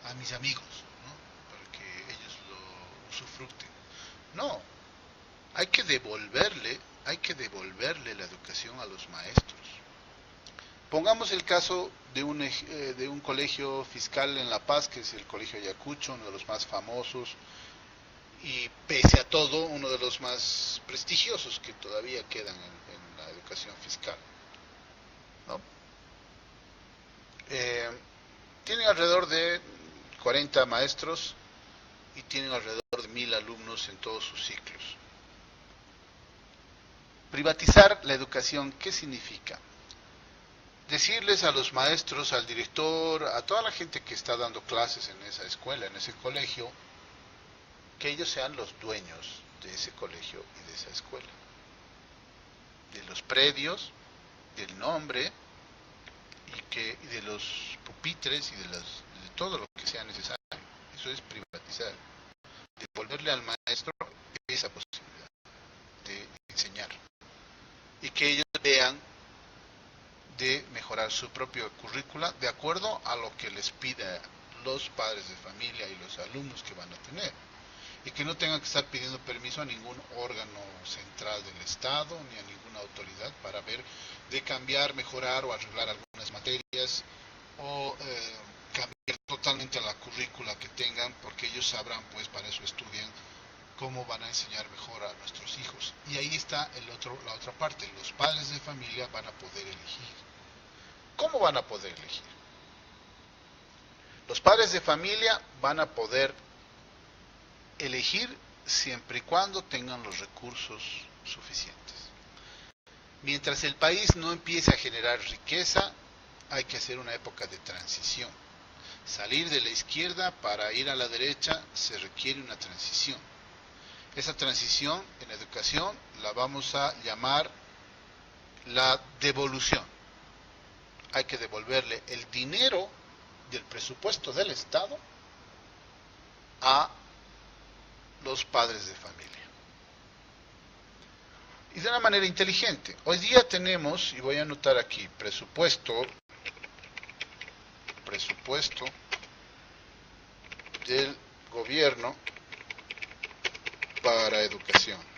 a mis amigos, ¿no? Para que ellos lo usufructen. No, hay que devolverle la educación a los maestros. Pongamos el caso de un colegio fiscal en La Paz, que es el Colegio Ayacucho, uno de los más famosos y pese a todo uno de los más prestigiosos que todavía quedan en la educación fiscal, ¿no? Tienen alrededor de 40 maestros y tienen alrededor de 1000 alumnos en todos sus ciclos. Privatizar la educación, ¿qué significa? Decirles a los maestros, al director, a toda la gente que está dando clases en esa escuela, en ese colegio, que ellos sean los dueños de ese colegio y de esa escuela, de los predios, del nombre y de los pupitres y de todo lo que sea necesario. Eso es privatizar, devolverle al maestro esa posibilidad de enseñar y que ellos vean de mejorar su propio currícula de acuerdo a lo que les pida los padres de familia y los alumnos que van a tener, y que no tengan que estar pidiendo permiso a ningún órgano central del Estado ni a ninguna autoridad para ver de cambiar, mejorar o arreglar algunas materias o cambiar totalmente la currícula que tengan, porque ellos sabrán, pues para eso estudian, cómo van a enseñar mejor a nuestros hijos. Y ahí está la otra parte, los padres de familia van a poder elegir. ¿Cómo van a poder elegir? Los padres de familia van a poder elegir siempre y cuando tengan los recursos suficientes. Mientras el país no empiece a generar riqueza, hay que hacer una época de transición. Salir de la izquierda para ir a la derecha se requiere una transición. Esa transición en educación la vamos a llamar la devolución. Hay que devolverle el dinero del presupuesto del Estado a los padres de familia. Y de una manera inteligente. Hoy día tenemos, y voy a anotar aquí, presupuesto del gobierno para educación.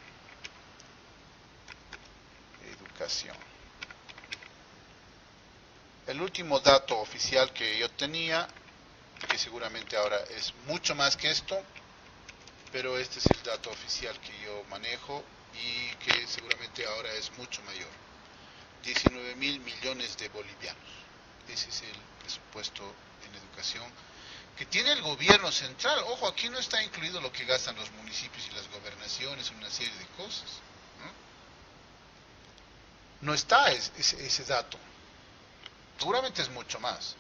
El último dato oficial que yo tenía, que seguramente ahora es mucho más que esto, pero este es el dato oficial que yo manejo y que seguramente ahora es mucho mayor. 19.000 millones de bolivianos. Ese es el presupuesto en educación que tiene el gobierno central. Ojo, aquí no está incluido lo que gastan los municipios y las gobernaciones, una serie de cosas. No está ese dato. Seguramente es mucho más.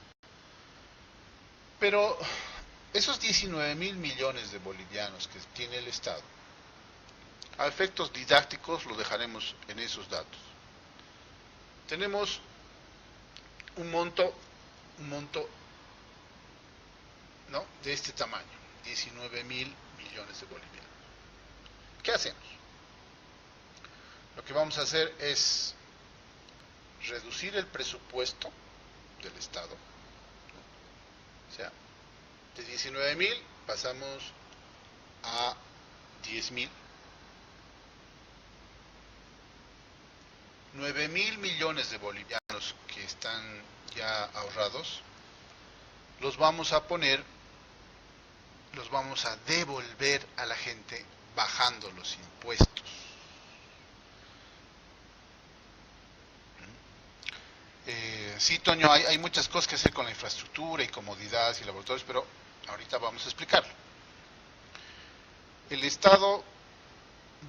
Pero esos 19.000 millones de bolivianos que tiene el Estado, a efectos didácticos lo dejaremos en esos datos. Tenemos un monto ¿no? de este tamaño, 19.000 millones de bolivianos. ¿Qué hacemos? Lo que vamos a hacer es reducir el presupuesto del Estado, ¿no? O sea, de 19.000 pasamos a 10.000. 9.000 millones de bolivianos que están ya ahorrados, los vamos a devolver a la gente bajando los impuestos. Sí, Toño, hay muchas cosas que hacer con la infraestructura y comodidades y laboratorios, pero ahorita vamos a explicarlo. El Estado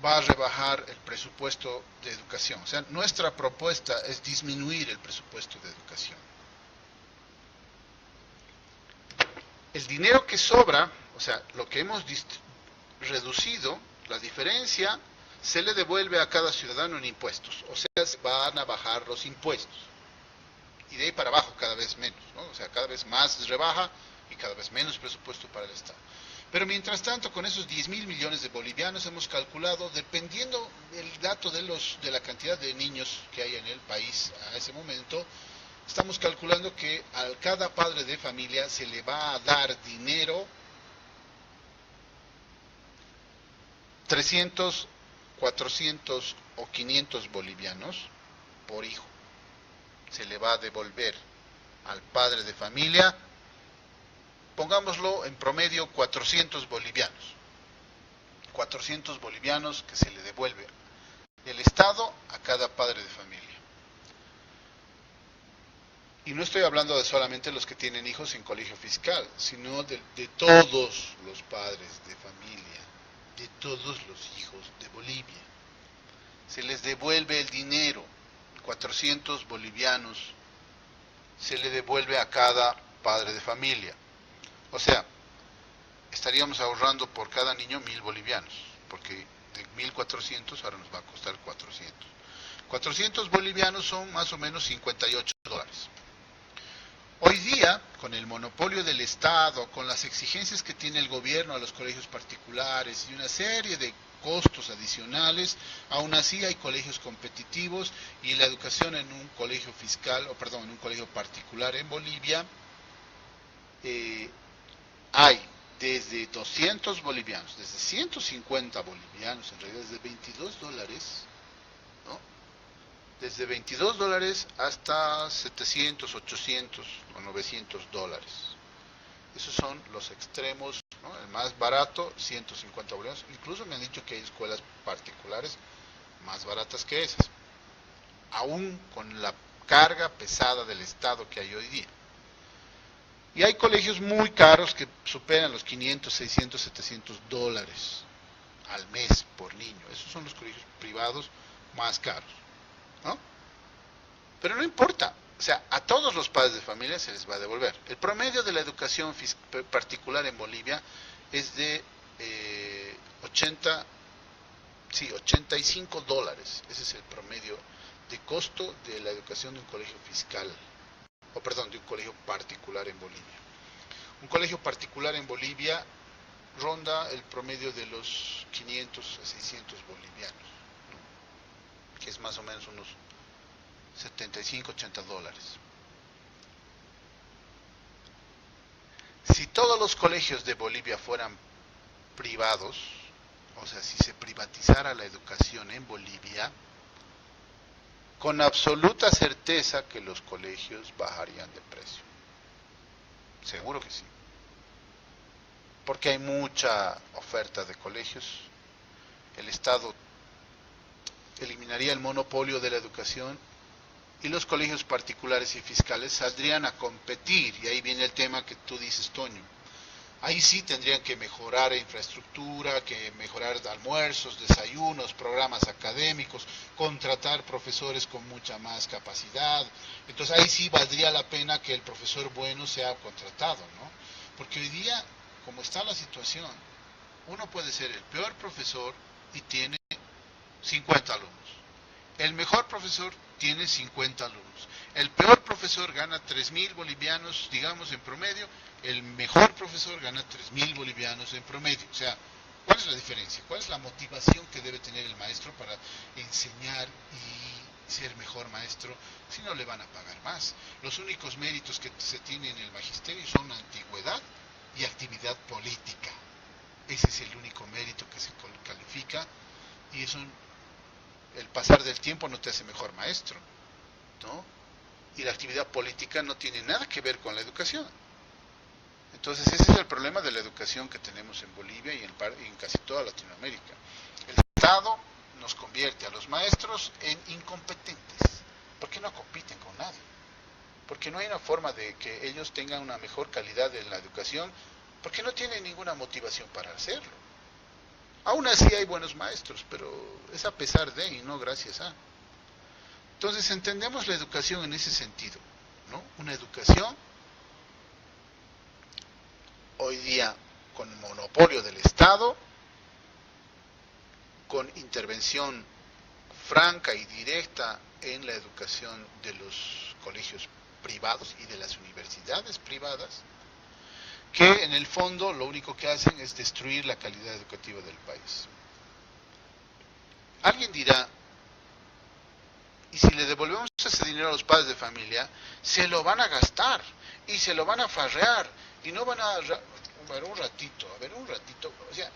va a rebajar el presupuesto de educación. O sea, nuestra propuesta es disminuir el presupuesto de educación. El dinero que sobra, o sea, lo que hemos reducido, la diferencia, se le devuelve a cada ciudadano en impuestos. O sea, se van a bajar los impuestos. Y de ahí para abajo cada vez menos, ¿no? O sea, cada vez más rebaja y cada vez menos presupuesto para el Estado. Pero mientras tanto, con esos 10.000 millones de bolivianos hemos calculado, dependiendo del dato de la cantidad de niños que hay en el país a ese momento, estamos calculando que a cada padre de familia se le va a dar dinero 300, 400 o 500 bolivianos por hijo. Se le va a devolver al padre de familia, pongámoslo en promedio 400 bolivianos. 400 bolivianos que se le devuelve del Estado a cada padre de familia. Y no estoy hablando de solamente los que tienen hijos en colegio fiscal, sino de todos los padres de familia, de todos los hijos de Bolivia. Se les devuelve el dinero, 400 bolivianos, se le devuelve a cada padre de familia. O sea, estaríamos ahorrando por cada niño 1.000 bolivianos, porque de 1.400 ahora nos va a costar 400. 400 bolivianos son más o menos $58. Hoy día, con el monopolio del Estado, con las exigencias que tiene el gobierno a los colegios particulares y una serie de costos adicionales, aún así hay colegios competitivos y la educación en un colegio fiscal, en un colegio particular en Bolivia, hay desde 200 bolivianos, desde 150 bolivianos, en realidad desde $22, ¿no? Desde $22 hasta 700, 800 o $900. Esos son los extremos, ¿no? El más barato, 150 bolivianos. Incluso me han dicho que hay escuelas particulares más baratas que esas, aún con la carga pesada del Estado que hay hoy día. Y hay colegios muy caros que superan los 500, 600, $700 al mes por niño. Esos son los colegios privados más caros, ¿no? Pero no importa, o sea, a todos los padres de familia se les va a devolver. El promedio de la educación particular en Bolivia es de $85. Ese es el promedio de costo de la educación de un colegio fiscal, de un colegio particular en Bolivia. Un colegio particular en Bolivia ronda el promedio de los 500 a 600 bolivianos, ¿no? Que es más o menos unos $75, $80. Si todos los colegios de Bolivia fueran privados, o sea, si se privatizara la educación en Bolivia, con absoluta certeza que los colegios bajarían de precio. Seguro que sí. porque hay mucha oferta de colegios. El Estado eliminaría el monopolio de la educación y los colegios particulares y fiscales saldrían a competir, y ahí viene el tema que tú dices, Toño. Ahí sí tendrían que mejorar infraestructura, que mejorar almuerzos, desayunos, programas académicos, contratar profesores con mucha más capacidad. Entonces ahí sí valdría la pena que el profesor bueno sea contratado, ¿no? Porque hoy día, como está la situación, uno puede ser el peor profesor y tiene 50 alumnos. El mejor profesor tiene 50 alumnos. El peor profesor gana 3.000 bolivianos, digamos, en promedio. El mejor profesor gana 3.000 bolivianos en promedio. O sea, ¿cuál es la diferencia? ¿Cuál es la motivación que debe tener el maestro para enseñar y ser mejor maestro si no le van a pagar más? Los únicos méritos que se tienen en el magisterio son antigüedad y actividad política. Ese es el único mérito que se califica, y eso, el pasar del tiempo no te hace mejor maestro, ¿no? Y la actividad política no tiene nada que ver con la educación. Entonces ese es el problema de la educación que tenemos en Bolivia y en casi toda Latinoamérica. El Estado nos convierte a los maestros en incompetentes, porque no compiten con nadie, porque no hay una forma de que ellos tengan una mejor calidad en la educación, porque no tienen ninguna motivación para hacerlo. Aún así hay buenos maestros, pero es a pesar de y no gracias a. Entonces entendemos la educación en ese sentido, ¿no? Una educación hoy día con monopolio del Estado, con intervención franca y directa en la educación de los colegios privados y de las universidades privadas, que en el fondo lo único que hacen es destruir la calidad educativa del país. Alguien dirá, y si le devolvemos ese dinero a los padres de familia, se lo van a gastar y se lo van a farrear y no van a ver un ratito, o sea,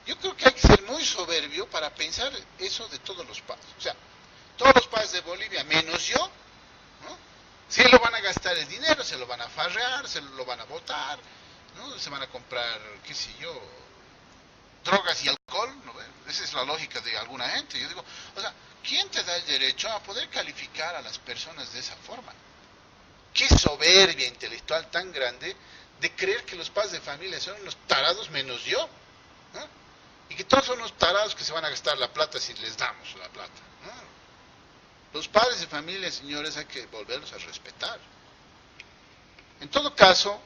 yo creo que hay que ser muy soberbio para pensar eso de todos los padres. O sea, todos los padres de Bolivia, menos yo, ¿no? Se lo van a gastar el dinero, se lo van a farrear, se lo van a botar, ¿no? Se van a comprar, qué sé yo, drogas y alcohol, ¿no? Esa es la lógica de alguna gente. Yo digo, o sea, ¿quién te da el derecho a poder calificar a las personas de esa forma? Qué soberbia intelectual tan grande de creer que los padres de familia son unos tarados menos yo, ¿no? Y que todos son unos tarados que se van a gastar la plata si les damos la plata, ¿no? Los padres de familia, señores, hay que volverlos a respetar. En todo caso,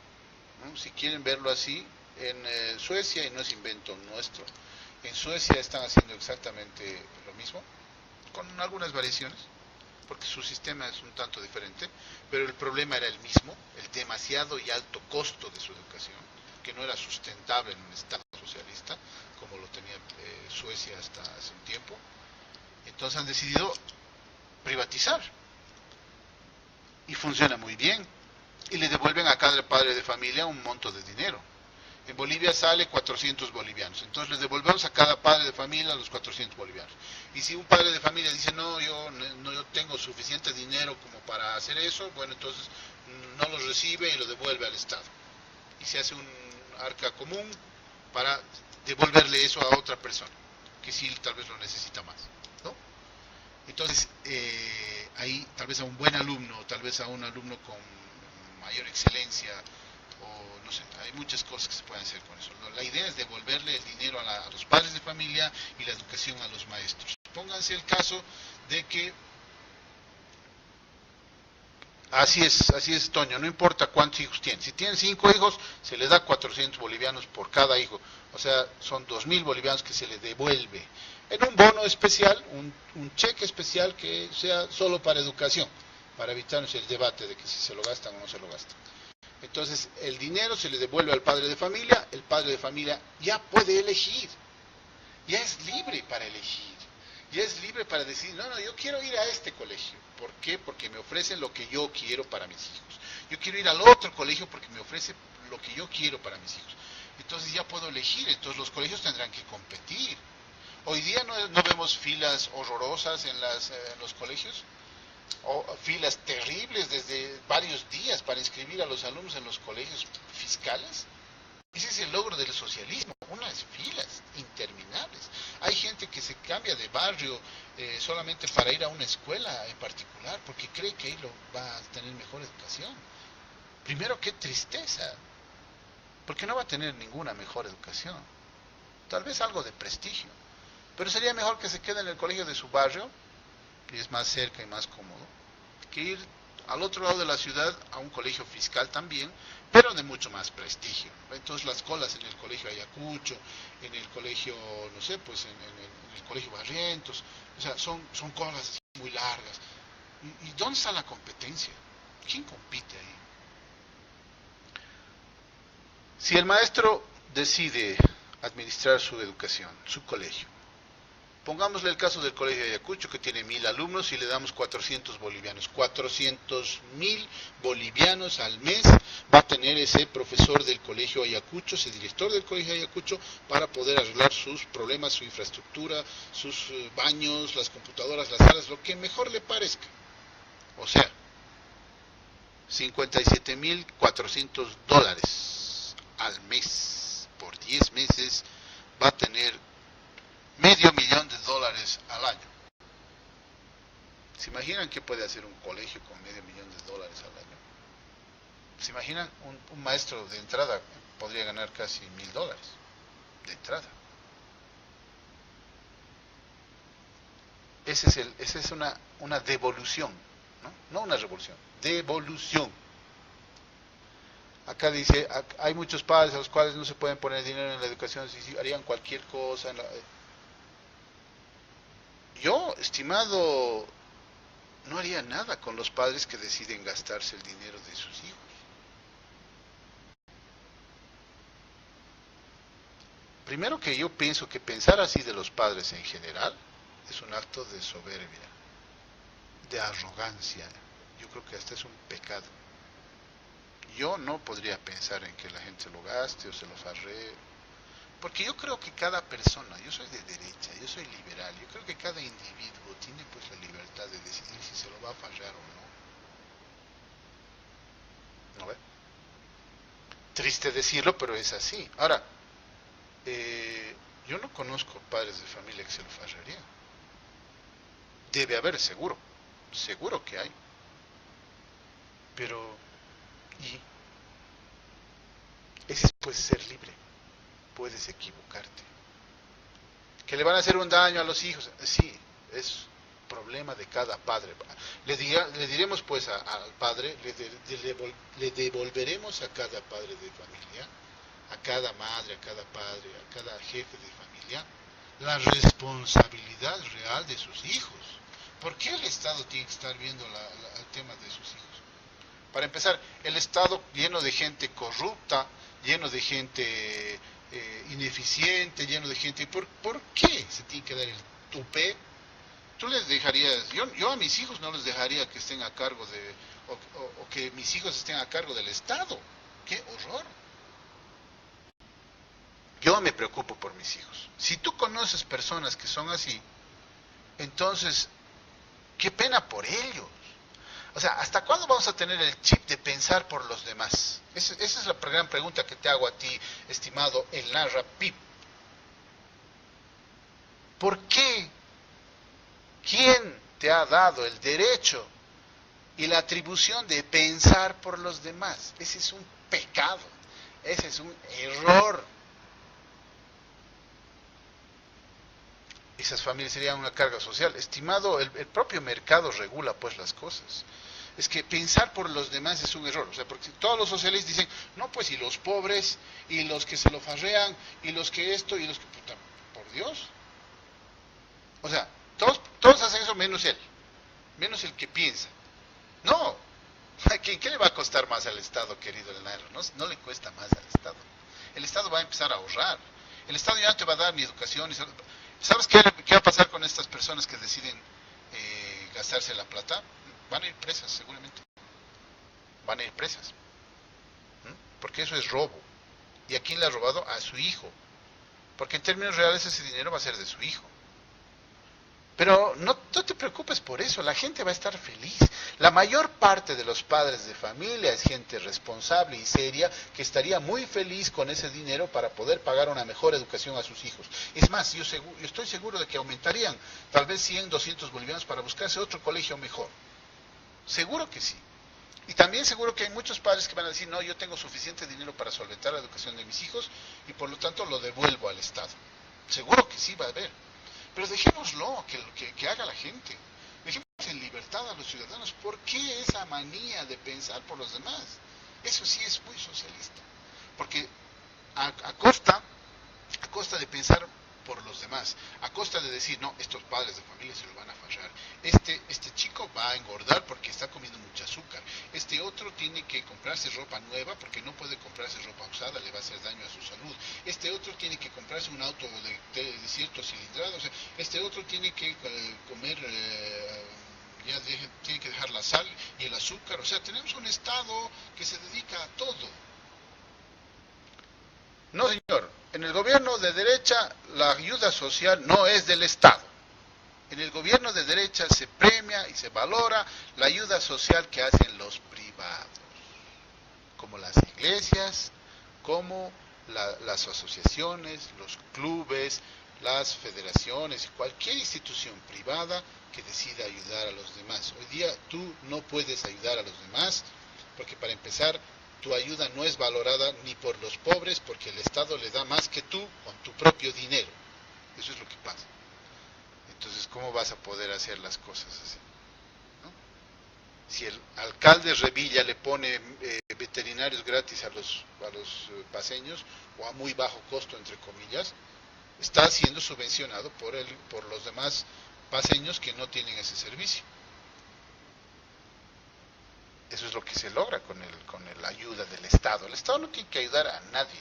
¿no? Si quieren verlo así, en Suecia, y no es invento nuestro, en Suecia están haciendo exactamente lo mismo, con algunas variaciones, porque su sistema es un tanto diferente, pero el problema era el mismo, el demasiado y alto costo de su educación, que no era sustentable en un Estado socialista, como lo tenía Suecia hasta hace un tiempo. Entonces han decidido privatizar, y funciona muy bien, y le devuelven a cada padre de familia un monto de dinero. En Bolivia sale 400 bolivianos, entonces le devolvemos a cada padre de familia los 400 bolivianos. Y si un padre de familia dice, no, yo tengo suficiente dinero como para hacer eso, bueno, entonces no lo recibe y lo devuelve al Estado. Y se hace un arca común para devolverle eso a otra persona, que sí tal vez lo necesita más, ¿no? Entonces, ahí tal vez a un buen alumno, tal vez a un alumno con mayor excelencia, o no sé, hay muchas cosas que se pueden hacer con eso. La idea es devolverle el dinero a los padres de familia y la educación a los maestros. Pónganse el caso de que, así es, Toño, no importa cuántos hijos tienen. Si tienen 5 hijos, se les da 400 bolivianos por cada hijo. O sea, son 2.000 bolivianos que se les devuelve en un bono especial, un cheque especial que sea solo para educación, para evitarnos el debate de que si se lo gastan o no se lo gastan. Entonces, el dinero se le devuelve al padre de familia, el padre de familia ya puede elegir, ya es libre para elegir, ya es libre para decir, no, yo quiero ir a este colegio. ¿Por qué? Porque me ofrecen lo que yo quiero para mis hijos. Yo quiero ir al otro colegio porque me ofrece lo que yo quiero para mis hijos. Entonces ya puedo elegir, entonces los colegios tendrán que competir. Hoy día no vemos filas horrorosas en los colegios, o filas terribles desde varios días para inscribir a los alumnos en los colegios fiscales. Ese es el logro del socialismo, unas filas interminables. Hay gente que se cambia de barrio solamente para ir a una escuela en particular porque cree que ahí va a tener mejor educación. Primero, qué tristeza, porque no va a tener ninguna mejor educación. Tal vez algo de prestigio, pero sería mejor que se quede en el colegio de su barrio, y es más cerca y más cómodo, que ir al otro lado de la ciudad a un colegio fiscal también, pero de mucho más prestigio. Entonces las colas en el colegio Ayacucho, en el colegio, no sé, pues en el colegio Barrientos, o sea, son colas muy largas. ¿Y dónde está la competencia? ¿Quién compite ahí? Si el maestro decide administrar su educación, su colegio, pongámosle el caso del colegio de Ayacucho, que tiene 1000 alumnos y le damos 400 bolivianos. 400.000 bolivianos al mes va a tener ese profesor del colegio Ayacucho, ese director del colegio Ayacucho, para poder arreglar sus problemas, su infraestructura, sus baños, las computadoras, las salas, lo que mejor le parezca. O sea, $57.400 al mes por 10 meses va a tener $500,000 al año. ¿Se imaginan qué puede hacer un colegio con $500,000 al año? ¿Se imaginan un maestro de entrada podría ganar casi $1,000 de entrada? Esa es una devolución, ¿no? No una revolución, devolución. Acá dice, hay muchos padres a los cuales no se pueden poner dinero en la educación, si harían cualquier cosa. Yo, estimado, no haría nada con los padres que deciden gastarse el dinero de sus hijos. Primero que yo pienso que pensar así de los padres en general es un acto de soberbia, de arrogancia. Yo creo que hasta es un pecado. Yo no podría pensar en que la gente lo gaste o se lo farree, porque yo creo que cada persona, yo soy de derecha, yo soy liberal, yo creo que cada individuo tiene pues la libertad de decidir si se lo va a farrear o no. ¿No ve? Triste decirlo, pero es así. Ahora, yo no conozco padres de familia que se lo farrearían. Debe haber, seguro, seguro que hay. Pero, ¿y? Ese es pues ser libre. Puedes equivocarte. ¿Que le van a hacer un daño a los hijos? Sí, es problema de cada padre. Le diremos pues al padre, le devolveremos a cada padre de familia, a cada madre, a cada padre, a cada jefe de familia, la responsabilidad real de sus hijos. ¿Por qué el Estado tiene que estar viendo el tema de sus hijos? Para empezar, el Estado lleno de gente corrupta, lleno de gente ineficiente, lleno de gente... ¿Por qué se tiene que dar el tupé? Tú les dejarías... Yo a mis hijos no les dejaría que estén a cargo de... o que mis hijos estén a cargo del Estado. ¡Qué horror! Yo me preocupo por mis hijos. Si tú conoces personas que son así, entonces, qué pena por ellos. O sea, ¿hasta cuándo vamos a tener el chip de pensar por los demás? Esa es la gran pregunta que te hago a ti, estimado El Narra Pip. ¿Por qué? ¿Quién te ha dado el derecho y la atribución de pensar por los demás? Ese es un pecado, ese es un error. Esas familias serían una carga social. Estimado, el propio mercado regula pues las cosas. Es que pensar por los demás es un error. O sea, porque todos los socialistas dicen, no, pues y los pobres, y los que se lo farrean, y los que esto, y los que... Puta, por Dios. O sea, todos hacen eso menos él. Menos el que piensa. No. ¿Qué le va a costar más al Estado, querido Leonardo? No le cuesta más al Estado. El Estado va a empezar a ahorrar. El Estado ya no te va a dar ni educación, ni salud. ¿Sabes qué va a pasar con estas personas que deciden gastarse la plata? Van a ir presas, seguramente. Van a ir presas. Porque eso es robo. ¿Y a quién le ha robado? A su hijo. Porque en términos reales ese dinero va a ser de su hijo. Pero no te preocupes por eso, la gente va a estar feliz. La mayor parte de los padres de familia es gente responsable y seria que estaría muy feliz con ese dinero para poder pagar una mejor educación a sus hijos. Es más, yo estoy seguro de que aumentarían tal vez 100, 200 bolivianos para buscarse otro colegio mejor. Seguro que sí. Y también seguro que hay muchos padres que van a decir, no, yo tengo suficiente dinero para solventar la educación de mis hijos y por lo tanto lo devuelvo al Estado. Seguro que sí va a haber. Pero dejémoslo, que haga la gente. Dejemos en libertad a los ciudadanos. ¿Por qué esa manía de pensar por los demás? Eso sí es muy socialista. Porque a costa de pensar por los demás, a costa de decir, no, estos padres de familia se lo van a fallar, este chico va a engordar porque está comiendo mucho azúcar, este otro tiene que comprarse ropa nueva porque no puede comprarse ropa usada, le va a hacer daño a su salud, este otro tiene que comprarse un auto de cierto cilindrado, o sea, este otro tiene que comer, tiene que dejar la sal y el azúcar, o sea, tenemos un Estado que se dedica a todo. No, señor, en el gobierno de derecha la ayuda social no es del Estado. En el gobierno de derecha se premia y se valora la ayuda social que hacen los privados, como las iglesias, como las asociaciones, los clubes, las federaciones, cualquier institución privada que decida ayudar a los demás. Hoy día tú no puedes ayudar a los demás porque para empezar tu ayuda no es valorada ni por los pobres porque el Estado le da más que tú con tu propio dinero. Eso es lo que pasa. Entonces, ¿cómo vas a poder hacer las cosas así? ¿No? Si el alcalde Revilla le pone veterinarios gratis a los paseños o a muy bajo costo, entre comillas, está siendo subvencionado por los demás paseños que no tienen ese servicio. Eso es lo que se logra con la ayuda del Estado. El Estado no tiene que ayudar a nadie.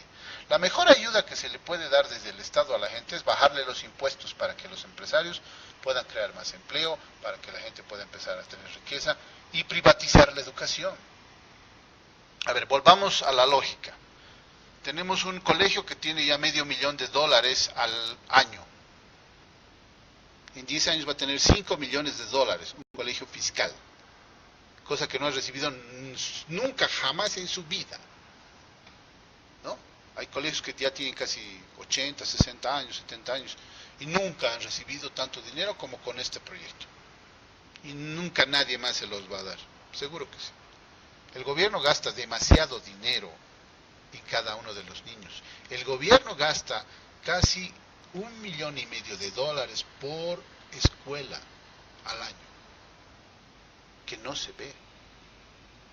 La mejor ayuda que se le puede dar desde el Estado a la gente es bajarle los impuestos para que los empresarios puedan crear más empleo, para que la gente pueda empezar a tener riqueza y privatizar la educación. A ver, volvamos a la lógica. Tenemos un colegio que tiene ya $500,000 al año. En 10 años va a tener $5 millones, un colegio fiscal. Cosa que no ha recibido nunca, jamás en su vida. ¿No? Hay colegios que ya tienen casi 80, 60 años, 70 años, y nunca han recibido tanto dinero como con este proyecto. Y nunca nadie más se los va a dar. Seguro que sí. El gobierno gasta demasiado dinero en cada uno de los niños. El gobierno gasta casi $1,5 millones por escuela al año, que no se ve,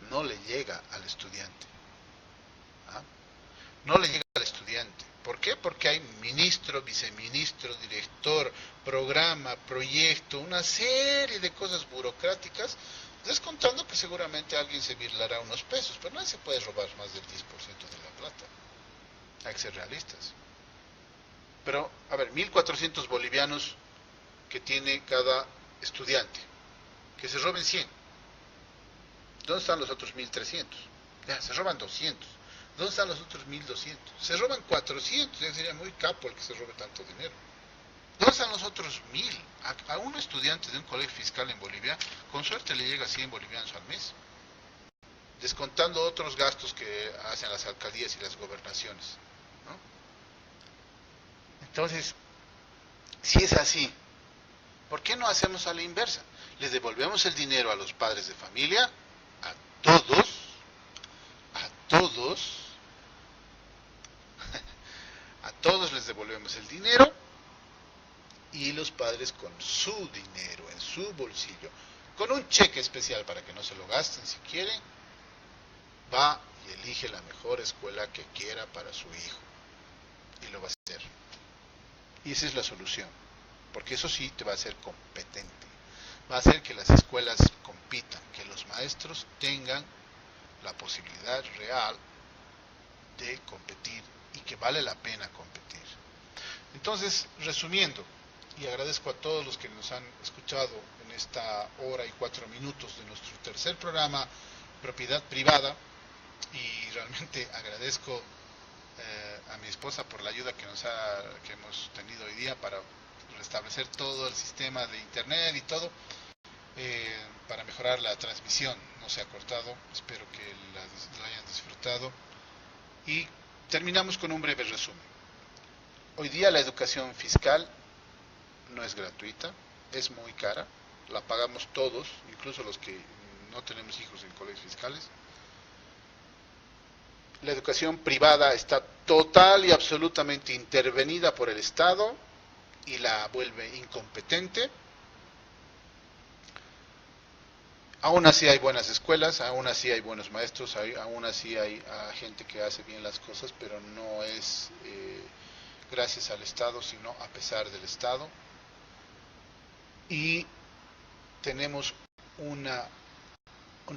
no le llega al estudiante. ¿Ah? No le llega al estudiante. ¿Por qué? Porque hay ministro, viceministro, director, programa, proyecto, una serie de cosas burocráticas, descontando que seguramente alguien se virlará unos pesos, pero nadie se puede robar más del 10% de la plata. Hay que ser realistas. Pero, a ver, 1.400 bolivianos que tiene cada estudiante, que se roben 100. ¿Dónde están los otros 1.300? Ya, se roban 200. ¿Dónde están los otros 1.200? Se roban 400, ya sería muy capo el que se robe tanto dinero. ¿Dónde están los otros 1.000? A un estudiante de un colegio fiscal en Bolivia, con suerte le llega 100 bolivianos al mes, descontando otros gastos que hacen las alcaldías y las gobernaciones, ¿no? Entonces, si es así, ¿por qué no hacemos a la inversa? Le devolvemos el dinero a los padres de familia, a todos les devolvemos el dinero y los padres con su dinero, en su bolsillo, con un cheque especial para que no se lo gasten si quieren, va y elige la mejor escuela que quiera para su hijo y lo va a hacer. Y esa es la solución, porque eso sí te va a hacer competente, va a hacer que las escuelas compitan, que los maestros tengan la posibilidad real de competir y que vale la pena competir. Entonces, resumiendo, y agradezco a todos los que nos han escuchado en esta hora y 4 minutos de nuestro tercer programa, Propiedad Privada, y realmente agradezco a mi esposa por la ayuda que hemos tenido hoy día para restablecer todo el sistema de internet y todo para mejorar la transmisión. No se ha cortado, espero que la hayan disfrutado. Y terminamos con un breve resumen. Hoy día la educación fiscal no es gratuita, es muy cara, la pagamos todos, incluso los que no tenemos hijos en colegios fiscales. La educación privada está total y absolutamente intervenida por el Estado y la vuelve incompetente. Aún así hay buenas escuelas, aún así hay buenos maestros, aún así hay gente que hace bien las cosas, pero no es gracias al Estado, sino a pesar del Estado. Y tenemos un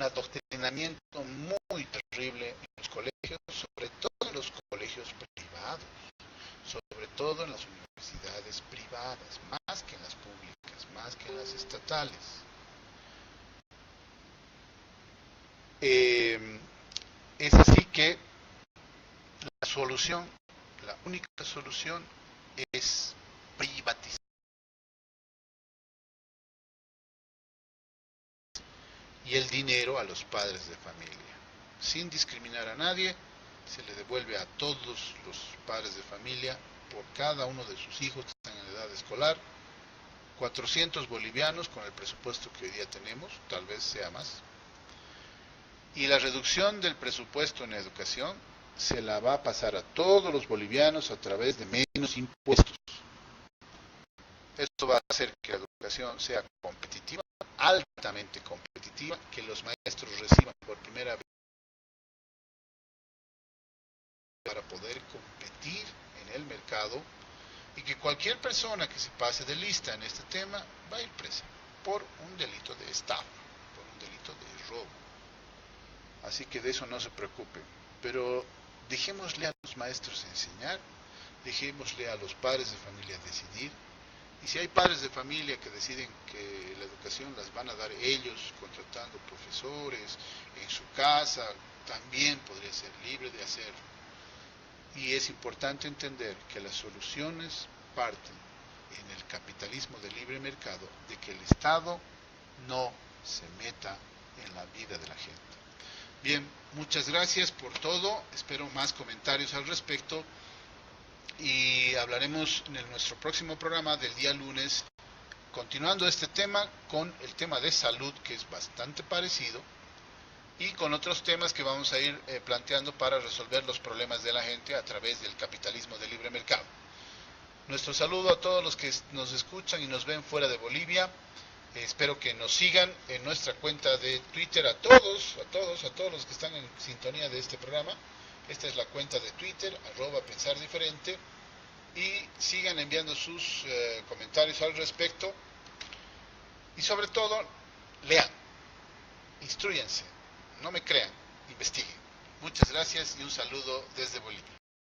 adoctrinamiento muy terrible en los colegios, sobre todo en los colegios privados, sobre todo en las universidades privadas, más que en las públicas, más que en las estatales. Es así que la solución, la única solución es privatizar y el dinero a los padres de familia. Sin discriminar a nadie, se le devuelve a todos los padres de familia por cada uno de sus hijos que están en edad escolar, 400 bolivianos con el presupuesto que hoy día tenemos, tal vez sea más. Y la reducción del presupuesto en educación se la va a pasar a todos los bolivianos a través de menos impuestos. Esto va a hacer que la educación sea competitiva, altamente competitiva, que los maestros reciban por primera vez para poder competir en el mercado y que cualquier persona que se pase de lista en este tema va a ir presa por un delito de estafa, por un delito de robo. Así que de eso no se preocupe, pero dejémosle a los maestros enseñar, dejémosle a los padres de familia decidir, y si hay padres de familia que deciden que la educación las van a dar ellos, contratando profesores en su casa, también podría ser libre de hacerlo. Y es importante entender que las soluciones parten en el capitalismo de libre mercado, de que el Estado no se meta en la vida de la gente. Bien, muchas gracias por todo, espero más comentarios al respecto y hablaremos en nuestro próximo programa del día lunes, continuando este tema con el tema de salud, que es bastante parecido, y con otros temas que vamos a ir planteando para resolver los problemas de la gente a través del capitalismo de libre mercado. Nuestro saludo a todos los que nos escuchan y nos ven fuera de Bolivia. Espero que nos sigan en nuestra cuenta de Twitter, a todos los que están en sintonía de este programa. Esta es la cuenta de Twitter, @pensardiferente, y sigan enviando sus comentarios al respecto. Y sobre todo, lean, instrúyanse, no me crean, investiguen. Muchas gracias y un saludo desde Bolivia.